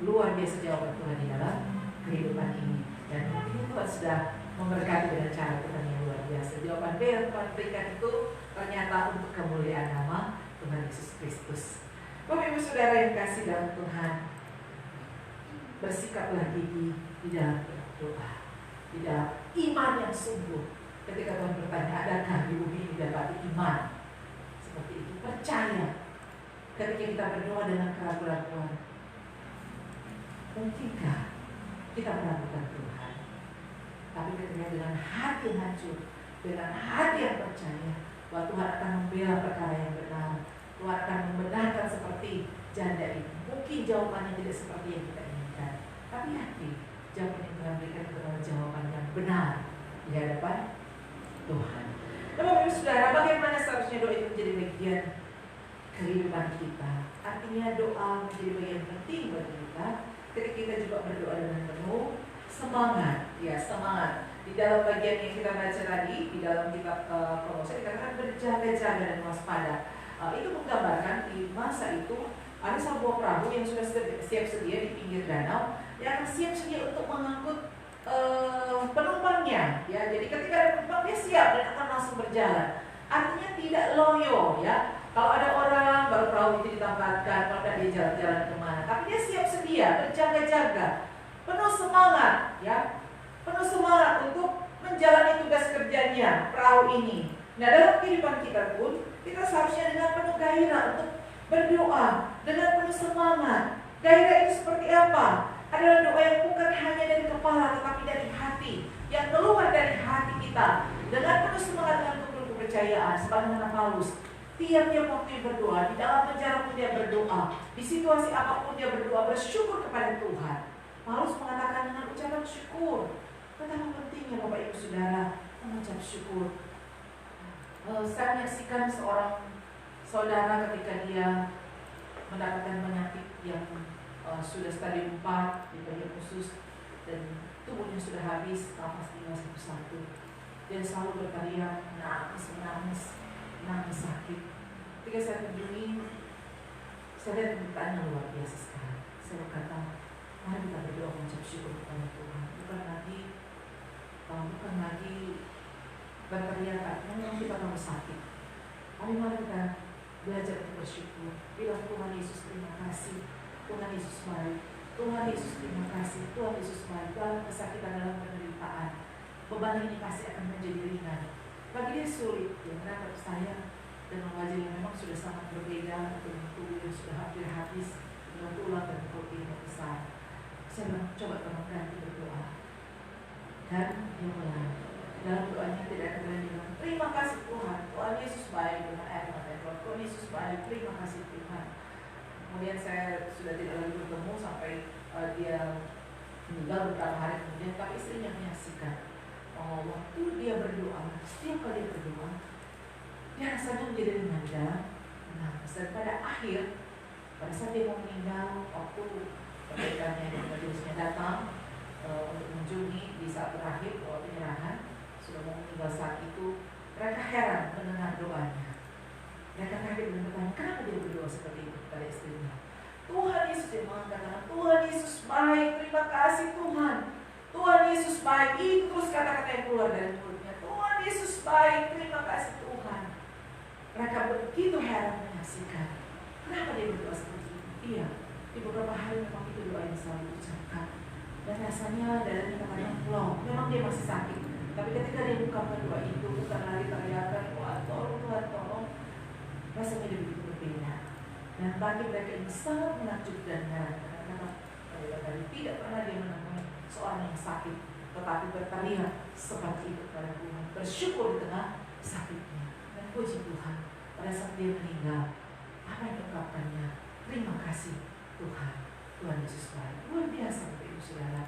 Luar biasa jawaban Tuhan di dalam kehidupan ini. Dan ini Tuhan sudah memberkati dengan cara Tuhan yang luar biasa. Jawaban B yang Tuhan berikan itu ternyata untuk kemuliaan nama Tuhan Yesus Kristus. Bapak Ibu Saudara yang kasih dalam Tuhan, bersikaplah gigih di dalam doa, di dalam iman yang sungguh. Ketika Tuhan bertanya, adakah di bumi ini dapat iman seperti itu? Percaya. Ketika kita berdoa dengan keraguan-keraguan, mungkinkah kita meragukan Tuhan? Tapi ketika dengan hati yang hancur, dengan hati yang percaya bahwa Tuhan akan membela perkara yang benar, Tuhan akan membenarkan seperti janda ini. Mungkin jawabannya tidak seperti yang kita inginkan, tapi hati jawaban yang Tuhan berikan adalah jawaban yang benar di hadapan Tuhan. Nah, Bapak Ibu Saudara, bagaimana seharusnya doa itu menjadi bagian kehidupan kita? Artinya doa menjadi bagian penting bagi kita. Ketika kita juga berdoa dengan penuh semangat, ya semangat. Di dalam bagian yang kita baca tadi, di dalam kitab Kolose dikatakan berjaga-jaga dan waspada. Itu menggambarkan di masa itu ada sebuah perahu yang sudah siap sedia di pinggir danau yang siap sedia untuk mengangkut penumpangnya, ya. Jadi ketika ada penumpang dia siap dan akan langsung berjalan. Artinya tidak loyo, ya. Kalau ada orang baru perahu itu ditempatkan, kalau dia jalan-jalan kemana, tapi dia siap sedia, berjaga-jaga, penuh semangat, ya, penuh semangat untuk menjalani tugas kerjanya perahu ini. Nah, dalam kehidupan kita pun kita seharusnya dengan penuh gairah untuk berdoa, dengan penuh semangat. Gairah itu seperti apa? Adalah doa yang bukan hanya dari kepala tetapi dari hati, yang keluar dari hati kita dengan penuh semangat dan penuh kepercayaan. Sebagaimana Paulus, tiap-tiap waktu dia berdoa, di dalam penjara pun dia berdoa, di situasi apapun dia berdoa, bersyukur kepada Tuhan. Paulus mengatakan dengan ucapan syukur. Betapa pentingnya Bapak Ibu Saudara mengucap syukur. Saya menyaksikan seorang saudara ketika dia mendapatkan penyakit yang sudah stadium 4 di bagian khusus dan tubuhnya sudah habis, nafas tinggal satu-satu. Dia selalu berteriak, nangis sakit. Ketika saya kunjungi, saya lihat pemberitaan yang luar biasa sekali. Saya berkata, mari kita berdoa mengucap syukur kepada Tuhan. Bukan lagi berteriak, memang kita mau sakit. Mari kita belajar untuk bersyukur. Bilang Tuhan Yesus terima kasih. Tuhan Yesus baik, Tuhan Yesus terima kasih, Tuhan Yesus baik. Dalam kesakitan, dalam penderitaan, beban ini pasti akan menjadi ringan. Bagi dia sulit, ya, menatap saya dengan wajah yang memang sudah sangat berbeda, dengan tubuh yang sudah hampir habis, dengan tulang dan protein yang besar. Saya bilang, coba tolong ganti berdoa. Dan dia mulai dalam doanya tidak ada bilang, terima kasih Tuhan, Tuhan Yesus baik, dengan air mata Tuhan Yesus baik, terima kasih Tuhan. Kemudian saya sudah tidak lagi bertemu sampai dia meninggal beberapa hari kemudian, tapi istrinya menyaksikan waktu dia berdoa, setiap kali dia berdoa, dia rasanya menjadi ringan dan menangis. Dan pada akhir, pada saat dia mau meninggal, waktu penderitaan dan majelisnya datang untuk mengunjungi di saat terakhir penyerahan, sudah mau meninggal saat itu, mereka heran mendengar doanya. Mereka kaget dan bertanya, kenapa dia berdoa seperti itu kepada istrinya? Tuhan Yesus yang mengatakan, Tuhan Yesus baik, terima kasih Tuhan. Tuhan Yesus baik, itu terus kata-kata yang keluar dari mulutnya. Tuhan Yesus baik, terima kasih Tuhan. Mereka begitu heran menyaksikan. Kenapa dia berdoa seperti itu? Iya, di beberapa hari memang itu doa yang selalu diucapkan. Dan rasanya dadanya kadang plong. Memang dia masih sakit. Tapi ketika dia buka doa itu, bukan lagi teriakan, wah tolong Tuhan, tolong. Rasanya dia begitu berbeda. Dan bagi mereka ini sangat menakjubkan karena tidak pernah dia menemui seorang yang sakit, tetapi berteriak seperti itu kepada Tuhan, bersyukur di tengah sakitnya. Dan puji Tuhan, pada saat dia meninggal, apa yang diungkapkannya? Terima kasih Tuhan, Tuhan Yesus baik. Luar biasa Bapak Ibu Saudara.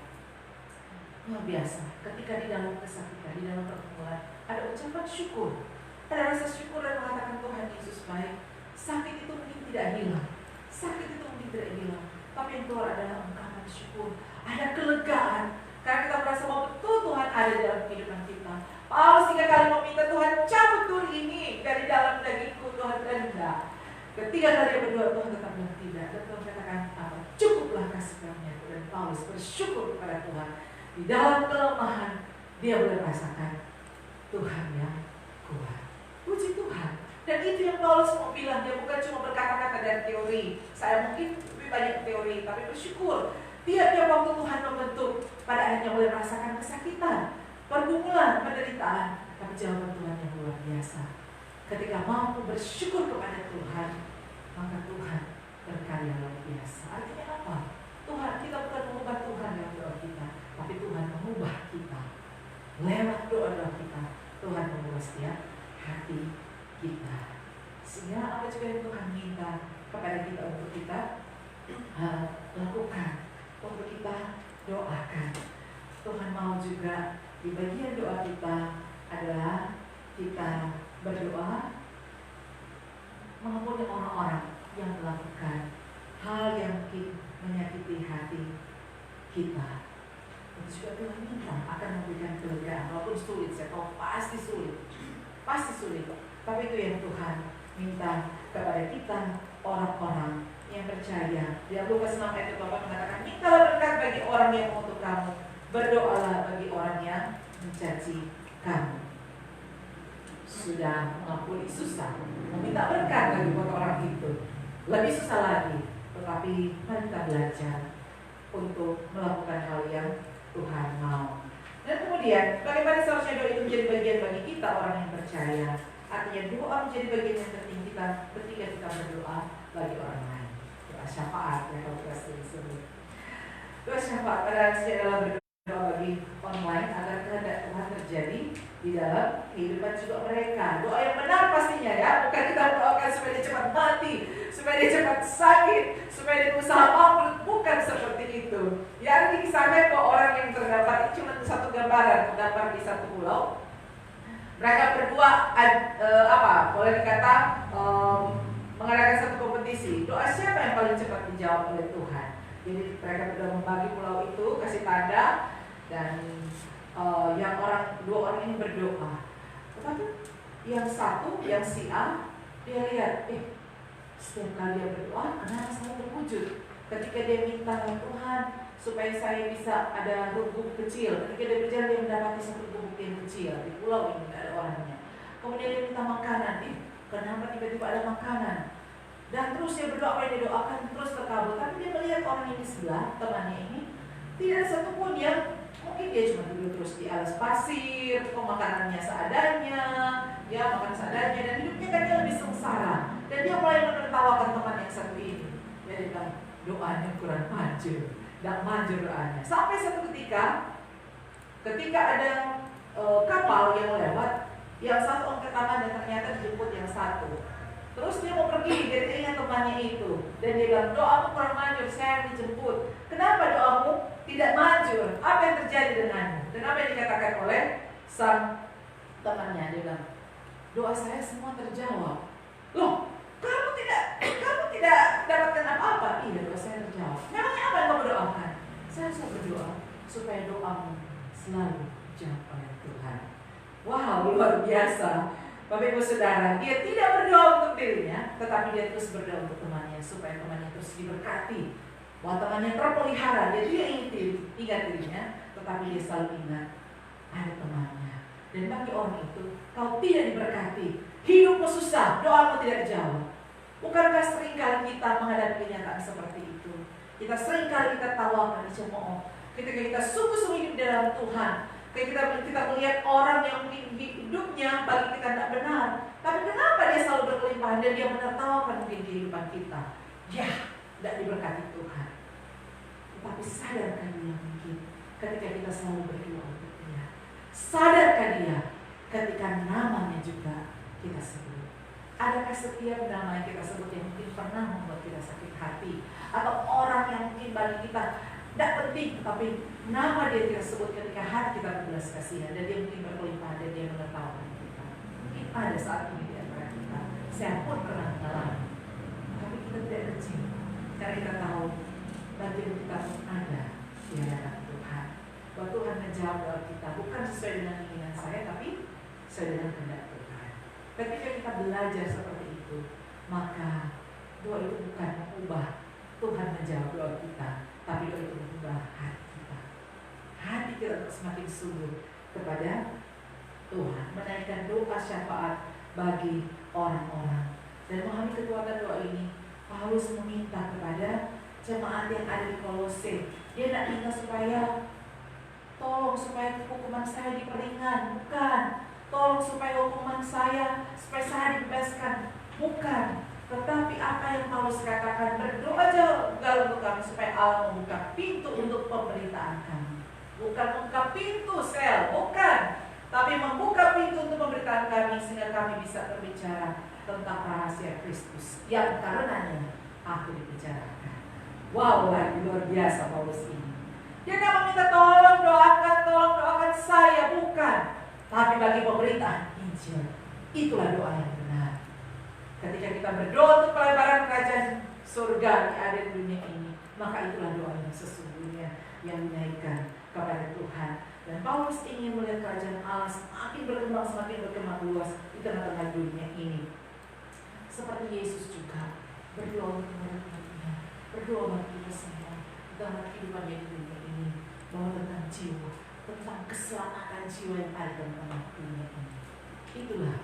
Luar biasa. Ketika di dalam kesakitan, di dalam pergumulan, ada ucapan syukur, ada rasa syukur dan mengatakan Tuhan Yesus baik. Sakit itu mungkin tidak hilang, sakit itu mungkin tidak hilang, tapi yang keluar adalah ungkapan syukur. Ada kelegaan karena kita merasa bahwa betul Tuhan ada dalam kehidupan kita. Paulus 3 kali meminta Tuhan, cabut duri ini dari dalam dagingku. Tuhan tidak. Ketiga kali dia berdoa, Tuhan tetap bilang tidak. Dan Tuhan katakan apa? Cukuplah kasih karunia-Mu. Dan Paulus bersyukur kepada Tuhan. Di dalam kelemahan dia boleh merasakan Tuhan yang kuat. Puji Tuhan. Dan itu yang Paulus mau bilang. Dia bukan cuma berkata-kata dan teori. Saya mungkin lebih banyak teori, tapi bersyukur. Tiap-tiap waktu Tuhan membentuk, pada akhirnya boleh merasakan kesakitan, pergumulan, penderitaan. Tapi jawaban Tuhan yang luar biasa. Ketika mampu bersyukur kepada Tuhan, maka Tuhan berkarya luar biasa. Artinya apa? Tuhan, kita bukan mengubah Tuhan dalam doa kita, tapi Tuhan mengubah kita. Lewat doa-doa kita, Tuhan mengubah setiap hati kita. Sehingga apa juga yang Tuhan minta kepada kita untuk kita lakukan, untuk kita doakan. Tuhan mau juga di bagian doa kita adalah kita berdoa mengampuni orang-orang yang melakukan hal yang mungkin menyakiti hati kita. Itu juga Tuhan minta akan memberikan kelegaan, walaupun sulit. Saya tahu pasti sulit, tapi itu yang Tuhan minta kepada kita, orang-orang yang percaya. Di Lukas 6 ayat 8 mengatakan, mintalah berkat bagi orang yang mengutuk kamu, berdoalah bagi orang yang mencaci kamu. Sudah mengampuni susah, meminta berkat bagi buat orang itu lebih susah lagi. Tetapi mari kita belajar untuk melakukan hal yang Tuhan mau. Dan kemudian bagaimana seharusnya doa itu menjadi bagian bagi kita orang yang percaya. Artinya doa menjadi bagian yang penting kita ketika kita berdoa bagi orang lain. Doa syafaat ya kalau kita sering sebut. Doa syafaat adalah berdoa bagi online agar kehendak Tuhan terjadi di dalam kehidupan juga mereka. Doa yang benar pastinya ya, bukan kita doakan supaya dia cepat mati, supaya dia cepat sakit, supaya dia berusaha bangkrut, bukan seperti itu. Yang dikisahkan kok orang yang terdampar itu cuma satu gambaran, terdampar di satu pulau. Mereka berdua boleh dikata mengadakan satu kompetisi. Doa siapa yang paling cepat dijawab oleh Tuhan? Jadi mereka berdua membagi pulau itu, kasih tanda, dan dua orang ini berdoa. Tetapi yang satu, yang si A, dia lihat, setiap kali dia berdoa, kenapa selalu terwujud? Ketika dia minta Tuhan supaya saya bisa ada gubuk kecil, ketika dia berjalan dia mendapati satu gubuk yang kecil di pulau ini, tidak ada orangnya. Kemudian dia minta makanan, kenapa tiba-tiba ada makanan? Dan terus dia berdoa, apa yang dia doakan terus terkabul. Tapi dia melihat orang ini sebelah, temannya ini, tidak ada satupun yang mungkin dia cuma duduk terus di alas pasir, makanannya seadanya, ya makan seadanya, dan hidupnya kan dia lebih sengsara. Dan dia mulai menertawakan teman yang satu ini. Dia bilang, doanya kurang manjur, tidak manjur doanya. Sampai satu ketika ada kapal yang lewat, yang satu angkat tangan dan ternyata dijemput yang satu. Terus dia mau pergi, dia ingat temannya itu. Dan dia bilang, doamu kurang manjur, saya yang dijemput. Kenapa doamu tidak manjur? Apa yang terjadi denganmu? Dan apa yang dikatakan oleh sang temannya? Dia bilang, doa saya semua terjawab. Loh, kamu tidak dapatkan apa-apa? Iya, doa saya terjawab. Memangnya apa yang kamu doakan? Saya berdoa supaya doamu selalu dijawab oleh Tuhan. Wow, luar biasa. Bapak Ibu Saudara, dia tidak berdoa untuk dirinya, tetapi dia terus berdoa untuk temannya supaya temannya terus diberkati. Wah, temannya terpelihara, dia tidak ingat dirinya, tetapi dia selalu ingat ada temannya. Dan bagi orang itu, kau tidak diberkati, hidupmu susah, doamu tidak dijawab. Bukankah seringkali kita menghadapi kenyataan seperti itu? Kita seringkali kita tawakan, dicemooh. Ketika kita sungguh-sungguh hidup di dalam Tuhan, kita melihat orang yang mungkin hidupnya bagi kita tidak benar, tapi kenapa dia selalu berkelimpahan dan dia menertawakan mungkin kehidupan kita? Ya, tidak diberkati Tuhan. Tetapi sadarkan dia mungkin ketika kita selalu berdoa untuk dia. Sadarkan dia ketika namanya juga kita sebut. Adakah setiap nama yang kita sebut yang mungkin pernah membuat kita sakit hati, atau orang yang mungkin bagi kita Tidak penting, tapi nama dia kita sebut ketika hati kita berbelas kasihan, dan dia mungkin berlimpah dan dia mengetahui kita. Mungkin ada saat ini di antara kita, saya pun pernah mengalami, tapi kita tidak kecil, karena kita tahu bagian kita pun ada di hadapan Tuhan. Bahwa Tuhan menjawab doa kita bukan sesuai dengan keinginan saya, tapi sesuai dengan kehendak Tuhan. Ketika kita belajar seperti itu, maka doa itu bukan mengubah Tuhan menjawab doa kita, tapi doa itu mengubah hati kita. Hati kita untuk semakin sungguh kepada Tuhan, menaikkan doa syafaat bagi orang-orang. Dan memahami kekuatan doa ini, Paulus meminta kepada jemaat yang ada di Kolose. Dia tidak minta supaya tolong supaya hukuman saya diperingan, bukan. Tolong supaya hukuman saya, supaya saya dibebaskan, bukan. Tetapi apa yang Paulus katakan, berdoa juga untuk kami supaya Allah membuka pintu untuk pemberitaan kami. Bukan membuka pintu sel, bukan. Tapi membuka pintu untuk pemberitaan kami sehingga kami bisa berbicara tentang rahasia Kristus yang karenanya aku dibicarakan. Wow, luar biasa Paulus ini. Dia tidak meminta tolong doakan saya, bukan. Tapi bagi pemberitaan Injil, itulah doa yang benar. Ketika kita berdoa untuk pelebaran kerajaan surga yang ada di dunia ini, maka itulah doa yang sesungguhnya yang dinaikkan kepada Tuhan. Dan Paulus ingin melihat kerajaan Allah semakin berkembang luas di tengah-tengah dunia ini. Seperti Yesus juga berdoa untuk umatnya, berdoa bagi kita semua dalam kehidupan di dunia ini, bahwa tentang jiwa, tentang keselamatan jiwa yang ada dalam tengah dunia ini. Itulah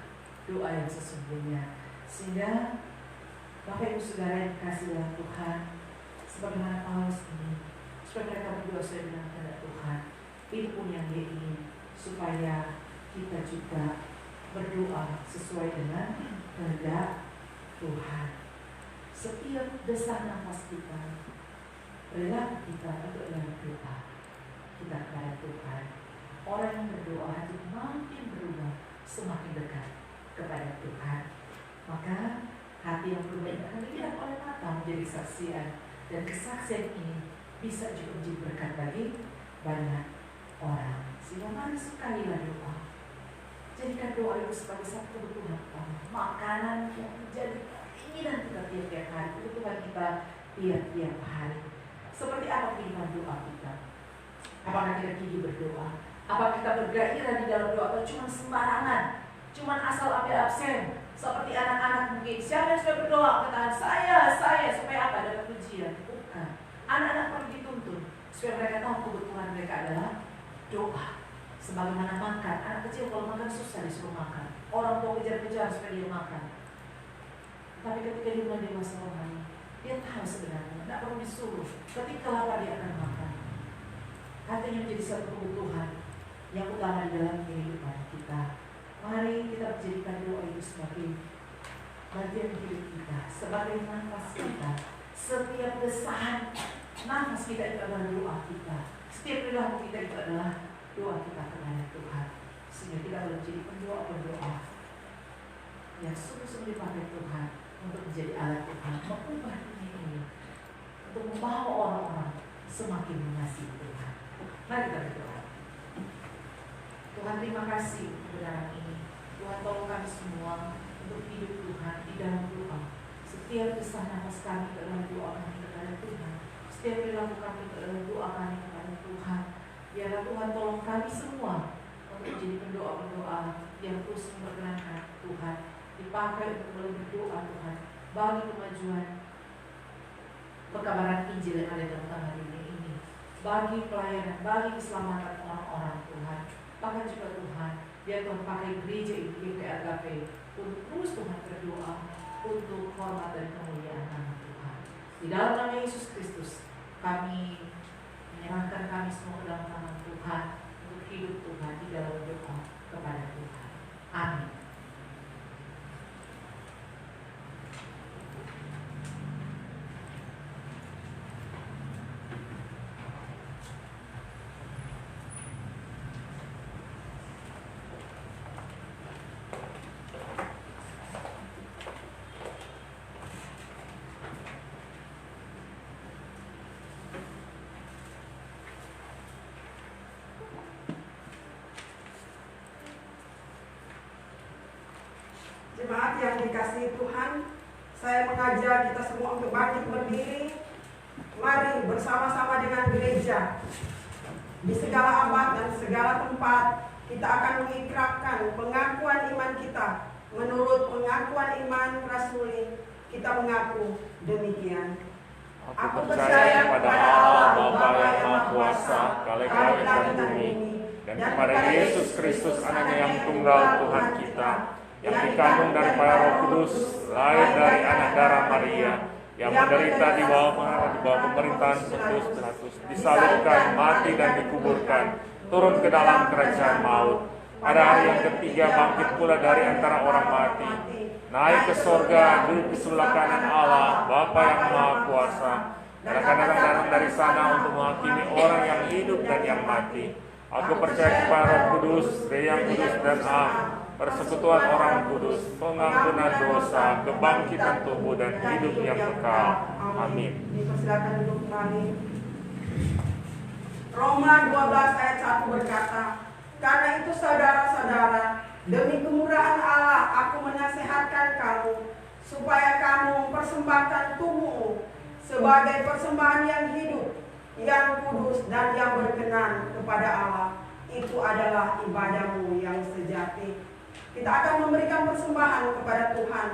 doa yang sesungguhnya. Sehingga Bapak Ibu Saudara yang dikasihi dalam Tuhan, sebagaimana Paulus ini, supaya mereka berdoa sesuai dengan kehendak Tuhan. Itu pun yang dia ingin, supaya kita juga berdoa sesuai dengan kehendak Tuhan. Setiap desah nafas kita, rela kita untuk dalam doa kita kepada Tuhan. Orang yang berdoa hati makin berubah, semakin dekat kepada Tuhan. Maka hati yang berubah ini akan dilihat oleh mata menjadi saksian, dan kesaksian ini bisa juga menjadi berkat bagi banyak orang. Sehingga mari sukailah doa. Jadikan doa itu sebagai satu kebutuhan utama, makanan yang menjadi keinginan kita tiap-tiap hari, kebutuhan kita tiap-tiap hari. Seperti apa kehidupan doa kita? Apakah kita gigih berdoa? Apakah kita bergairah di dalam doa atau cuma sembarangan? Cuma asal ambil absen? Seperti anak-anak mungkin, siapa yang sudah berdoa? Katakan saya, supaya apa? Dapat pujian. Bukan. Anak-anak perlu dituntun supaya mereka tahu kebutuhan mereka adalah doa. Sebagaimana makan, anak kecil kalau makan susah disuruh makan. Orang tua kejar-kejar supaya dia makan. Tapi ketika dia mulai dewasa rohani, dia tahu sebenarnya, tidak perlu disuruh. Ketika lapar dia akan makan. Artinya menjadi satu kebutuhan yang utama di dalam kehidupan kita. Mari kita menjadikan doa itu sebagai bagian hidup kita, sebagai nafas kita. Setiap desahan nafas kita itu adalah doa kita. Setiap perilaku kita itu adalah doa kita kepada Tuhan. Sehingga kita boleh menjadi pendoa-pendoa yang sungguh-sungguh dipakai Tuhan untuk menjadi alat Tuhan, mengubah dunia ini, untuk membawa orang-orang semakin mengasihi Tuhan. Mari kita berdoa. Tuhan, terima kasih untuk kebenaran ini. Tuhan, tolong kami semua untuk hidup Tuhan di dalam doa. Setiap desah nafas kami adalah doa kami kepada Tuhan. Setiap perilaku kami adalah doa kami kepada Tuhan. Biarlah Tuhan tolong kami semua untuk menjadi pendoa-pendoa yang terus memperkenankan Tuhan, dipakai untuk boleh berdoa Tuhan bagi kemajuan perkabaran Injil yang ada dalam tanah dunia ini, bagi pelayanan, bagi keselamatan orang-orang Tuhan. Bahkan juga Tuhan, biar Tuhan pakai gereja ini, GPAGP, untuk terus Tuhan berdoa untuk hormat dan kemuliaan nama Tuhan. Di dalam nama Yesus Kristus, kami menyerahkan kami semua ke dalam tangan Tuhan untuk hidup Tuhan di dalam doa kepada Tuhan. Amin. yang dikasihi Tuhan, saya mengajak kita semua untuk bangkit berdiri. Mari bersama-sama dengan gereja di segala abad dan segala tempat kita akan mengikrarkan pengakuan iman kita. Menurut pengakuan iman rasuli, kita mengaku demikian. Aku percaya kepada Allah Bapa yang Maha Kuasa, Khalik langit dan bumi, dan kepada Yesus Kristus Anaknya yang tunggal Tuhan kita, yang dikandung daripada Roh Kudus, lahir dari anak darah Maria, yang menderita di bawah pemerintahan Pontius Pilatus, disalibkan, mati dan dikuburkan, turun ke dalam kerajaan maut. Pada hari yang ketiga bangkit pula dari antara orang mati, naik ke sorga, duduk di sebelah kanan Allah, Bapa yang Maha Kuasa, dan akan datang dari sana untuk menghakimi orang yang hidup dan yang mati. Aku percaya kepada Roh Kudus, yang kudus dan persekutuan orang kudus, pengampunan dosa, kebangkitan tubuh dan hidup yang kekal. Amin. Dipersilakan duduk kembali. Roma 12 ayat 1 berkata, karena itu saudara-saudara, demi kemurahan Allah aku menasihatkan kamu, supaya kamu mempersembahkan tubuhmu sebagai persembahan yang hidup, yang kudus dan yang berkenan kepada Allah. Itu adalah ibadahmu yang sejati. Kita akan memberikan persembahan kepada Tuhan.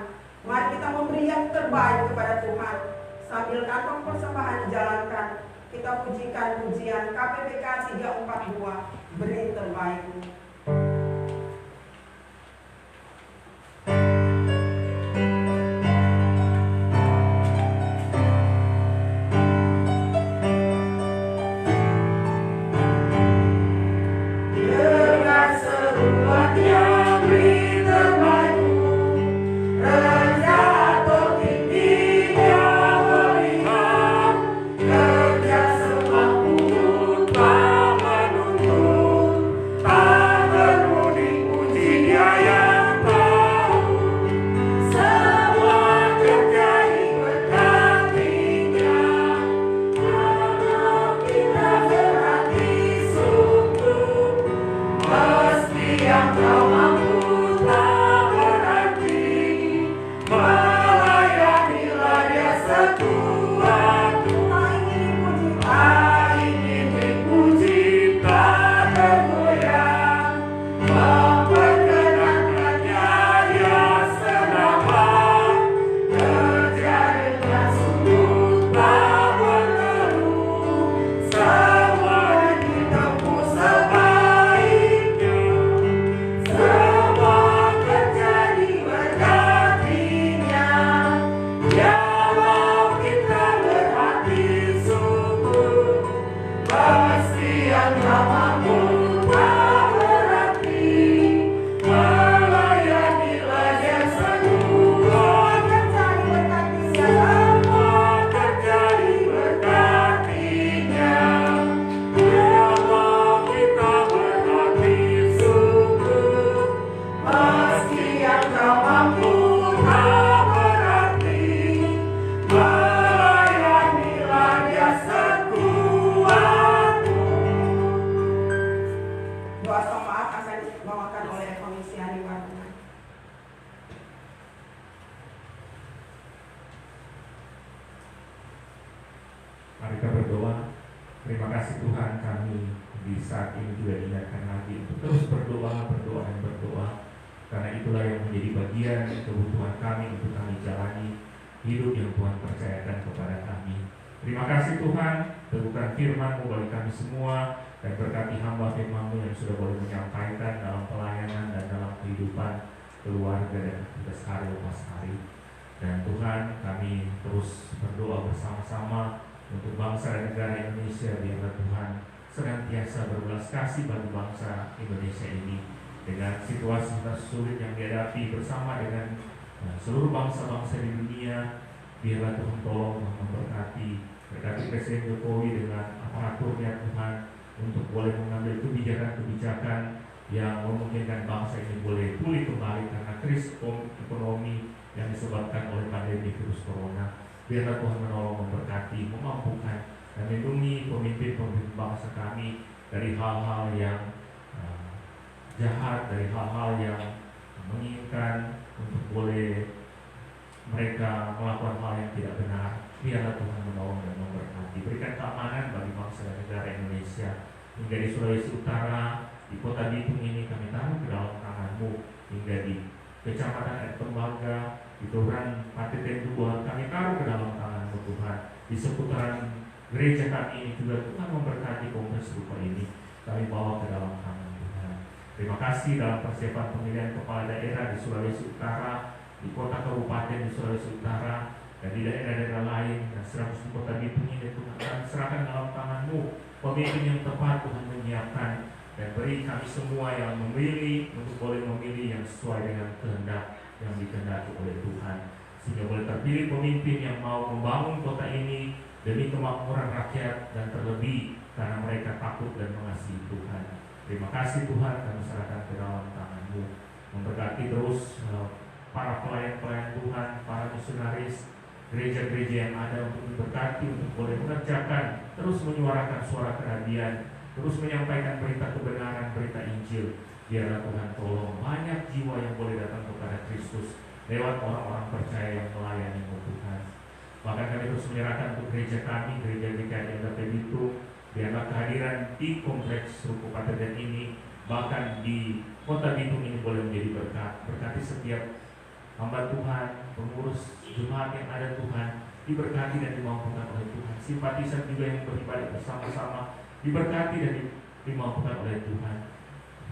Mari kita memberi yang terbaik kepada Tuhan. Sambil kantong persembahan dijalankan, kita pujikan pujian KPPK 342, beri terbaikmu. Mari kita berdoa. Terima kasih Tuhan, kami di saat ini juga diingatkan lagi untuk terus berdoa dan berdoa. Karena itulah yang menjadi bagian kebutuhan kami untuk kami jalani hidup yang Tuhan percayakan kepada kami. Terima kasih Tuhan, teguhkan firman-Mu bagi kami semua, dan berkati hamba firman-Mu yang sudah boleh menyampaikan dalam pelayanan dan dalam kehidupan keluarga dan aktivitas hari lepas hari. Dan Tuhan, kami terus berdoa bersama-sama untuk bangsa dan negara Indonesia. Biarlah Tuhan senantiasa berbelas kasih bagi bangsa Indonesia ini dengan situasi sulit yang dihadapi bersama dengan seluruh bangsa-bangsa di dunia. Biarlah Tuhan tolong memberkati Presiden Jokowi dengan aparaturnya Tuhan untuk boleh mengambil kebijakan-kebijakan yang memungkinkan bangsa ini boleh pulih kembali karena krisis ekonomi yang disebabkan oleh pandemi virus corona. Biarlah Tuhan menolong, memberkati, memampukan dan melindungi pemimpin-pemimpin bangsa kami dari hal-hal yang jahat, dari hal-hal yang menginginkan untuk boleh mereka melakukan hal yang tidak benar. Biarlah Tuhan menolong dan memberkati. Berikan keamanan bagi bangsa dan negara Indonesia. Hingga di Sulawesi Utara, di kota Bitung ini kami taruh ke dalam tangan-Mu. Hingga di Kecamatan Air Tembaga, di Kelurahan Pateten 2, kami taruh ke dalam tangan-Mu Tuhan. Di seputaran gereja kami ini juga Tuhan memberkati kongres rupa ini. Kami bawa ke dalam tangan Tuhan. Terima kasih dalam persiapan pemilihan kepala daerah di Sulawesi Utara, di kota kabupaten di Sulawesi Utara, dan di daerah-daerah lain, dan serahkan di kota Bitung ini Tuhan, kami serahkan dalam tangan-Mu. Pemimpin yang tepat Tuhan menyiapkan, dan beri kami semua yang memilih untuk boleh memilih yang sesuai dengan kehendak yang dikehendaki oleh Tuhan, sehingga boleh terpilih pemimpin yang mau membangun kota ini demi kemakmuran rakyat, dan terlebih karena mereka takut dan mengasihi Tuhan. Terima kasih Tuhan, kami serahkan ke dalam tangan-Mu. Memberkati terus para pelayan-pelayan Tuhan, para misionaris, gereja-gereja yang ada untuk diberkati, untuk boleh mengerjakan, terus menyuarakan suara kenabian, terus menyampaikan berita kebenaran, berita Injil. Biarlah Tuhan tolong banyak jiwa yang boleh datang kepada Kristus lewat orang-orang percaya yang melayani Tuhan. Bahkan kami terus menyerahkan untuk gereja kami, gereja GKI LDP Bitung. Biarlah kehadiran di kompleks Ruko Pateten ini, bahkan di kota Bitung ini boleh menjadi berkat. Berkati setiap hamba Tuhan, pengurus jemaat yang ada Tuhan, diberkati dan dimampukan oleh Tuhan. Simpatisan juga yang beribadah bersama-sama, diberkati dan dimampukan oleh Tuhan.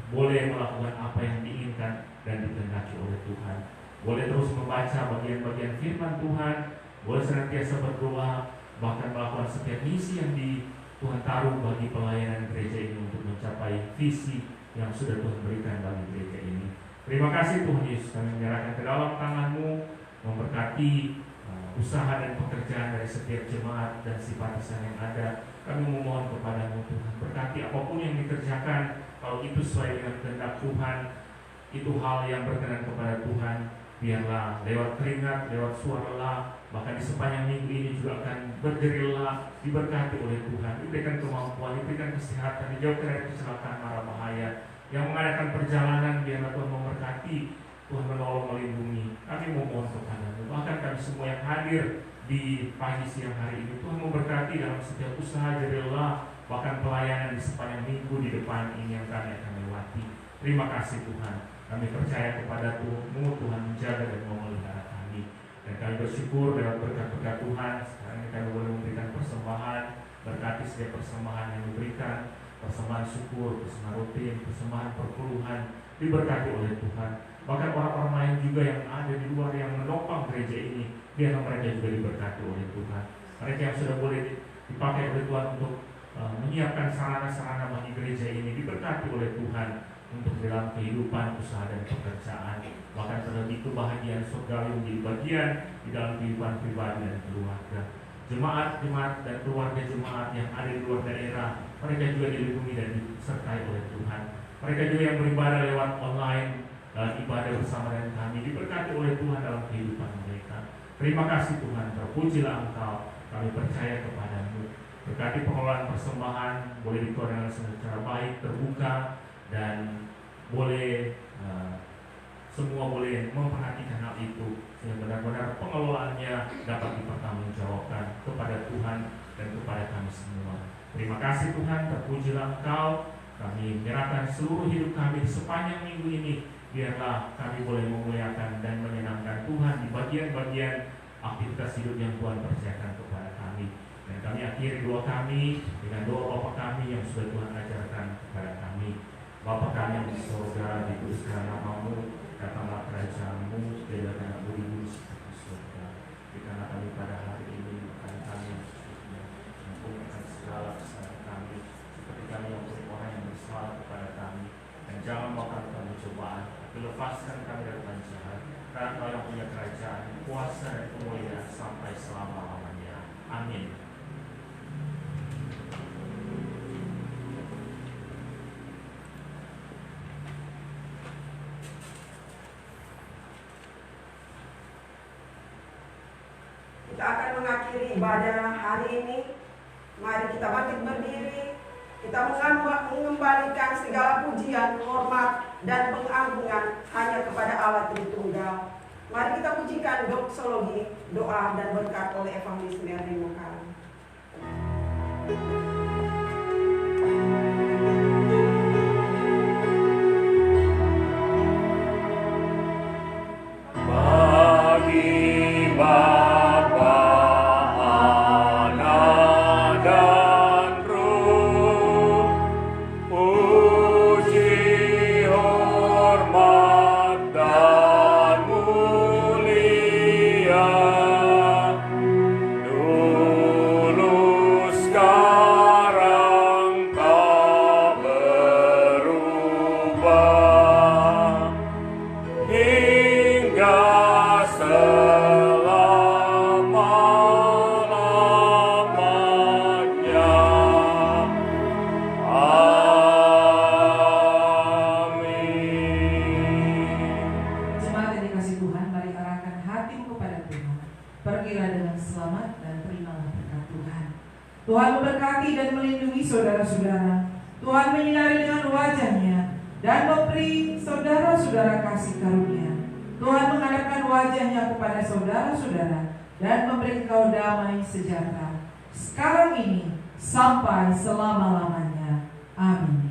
Boleh melakukan apa yang diinginkan dan dikehendaki oleh Tuhan. Boleh terus membaca bagian-bagian firman Tuhan, boleh senantiasa berdoa, bahkan melakukan setiap misi yang Tuhan taruh bagi pelayanan gereja ini untuk mencapai visi yang sudah Tuhan berikan bagi gereja ini. Terima kasih Tuhan Yesus, kami menyerahkan ke dalam tangan-Mu, memberkati usaha dan pekerjaan dari setiap jemaat dan simpatisan yang ada. Kami memohon kepada-Mu Tuhan, berkati apapun yang dikerjakan, kalau itu sesuai dengan kehendak Tuhan, itu hal yang berkenan kepada Tuhan. Biarlah lewat keringat, lewat suara lelah, bahkan di sepanjang minggu ini juga akan berjerih lelah, diberkati oleh Tuhan, diberikan kemampuan, diberikan kesehatan, dijauhkan dari kecelakaan mara bahaya. Yang mengadakan perjalanan, biarlah Tuhan memberkati, Tuhan menolong, melindungi. Kami memohon kepada-Mu, bahkan kami semua yang hadir di pagi siang hari ini, Tuhan memberkati dalam setiap usaha jerih lelah, bahkan pelayanan di sepanjang minggu di depan ini yang kami akan lewati. Terima kasih Tuhan. Kami percaya kepada Tuhan menjaga dan memelihara kami. Dan kami bersyukur lewat berkat-berkat Tuhan. Sekarang ini kami boleh memberikan persembahan. Berkati setiap persembahan yang diberikan, persembahan syukur, persembahan rutin, persembahan perpuluhan, diberkati oleh Tuhan. Bahkan orang-orang lain juga yang ada di luar yang menopang gereja ini, biarlah mereka juga diberkati oleh Tuhan. Mereka yang sudah boleh dipakai oleh Tuhan untuk menyiapkan sarana-sarana bagi gereja ini, diberkati oleh Tuhan untuk dalam kehidupan, usaha dan pekerjaan. Bahkan terlebih kebahagiaan surgawi menjadi bagian di dalam kehidupan pribadi dan keluarga. Jemaat-jemaat dan keluarga jemaat yang ada di luar daerah, mereka juga dilindungi dan disertai oleh Tuhan. Mereka juga yang beribadah lewat online dalam ibadah bersama dengan kami, diberkati oleh Tuhan dalam kehidupan mereka. Terima kasih Tuhan, terpujilah Engkau. Kami percaya kepada-Mu. Berkati pengelolaan persembahan boleh dikelola dengan secara baik, terbuka, dan boleh semua boleh memperhatikan hal itu sehingga benar-benar pengelolaannya dapat dipertanggungjawabkan kepada Tuhan dan kepada kami semua. Terima kasih Tuhan, terpujilah Engkau. Kami menyerahkan seluruh hidup kami di sepanjang minggu ini. Biarlah kami boleh memuliakan dan menyenangkan Tuhan di bagian-bagian aktivitas hidup yang Tuhan percayakan kepada kami. Dan kami akhiri doa kami dengan doa Bapa kami yang sudah Tuhan ajarkan kepada kami. Bapa kami yang di surga, dikuduskan nama-Mu, datanglah kerajaan-Mu, jadilah bumi seperti surga. Berikanlah kami pada hari ini makan kami yang secukupnya, ampunkan segala kesalahan kami, seperti kami ampuni orang yang bersalah kepada kami. Dan jangan bawa kami cobaan, tapi lepaskan kami dari jahat. Karena Kau yang punya kerajaan, kuasa dan kemuliaan sampai selama-lamanya. Amin. Kita akan mengakhiri ibadah hari ini. Mari kita bangkit berdiri. Kita mengembalikan segala pujian, hormat, dan pengagungan hanya kepada Allah Tritunggal. Mari kita pujikan doksologi, doa dan berkat oleh Evangelis Merlin Mokal. Tuhan memberkati dan melindungi saudara-saudara. Tuhan menyinari dengan wajah-Nya dan memberi saudara-saudara kasih karunia. Tuhan menghadapkan wajah-Nya kepada saudara-saudara dan memberi engkau damai sejahtera sekarang ini sampai selama-lamanya. Amin.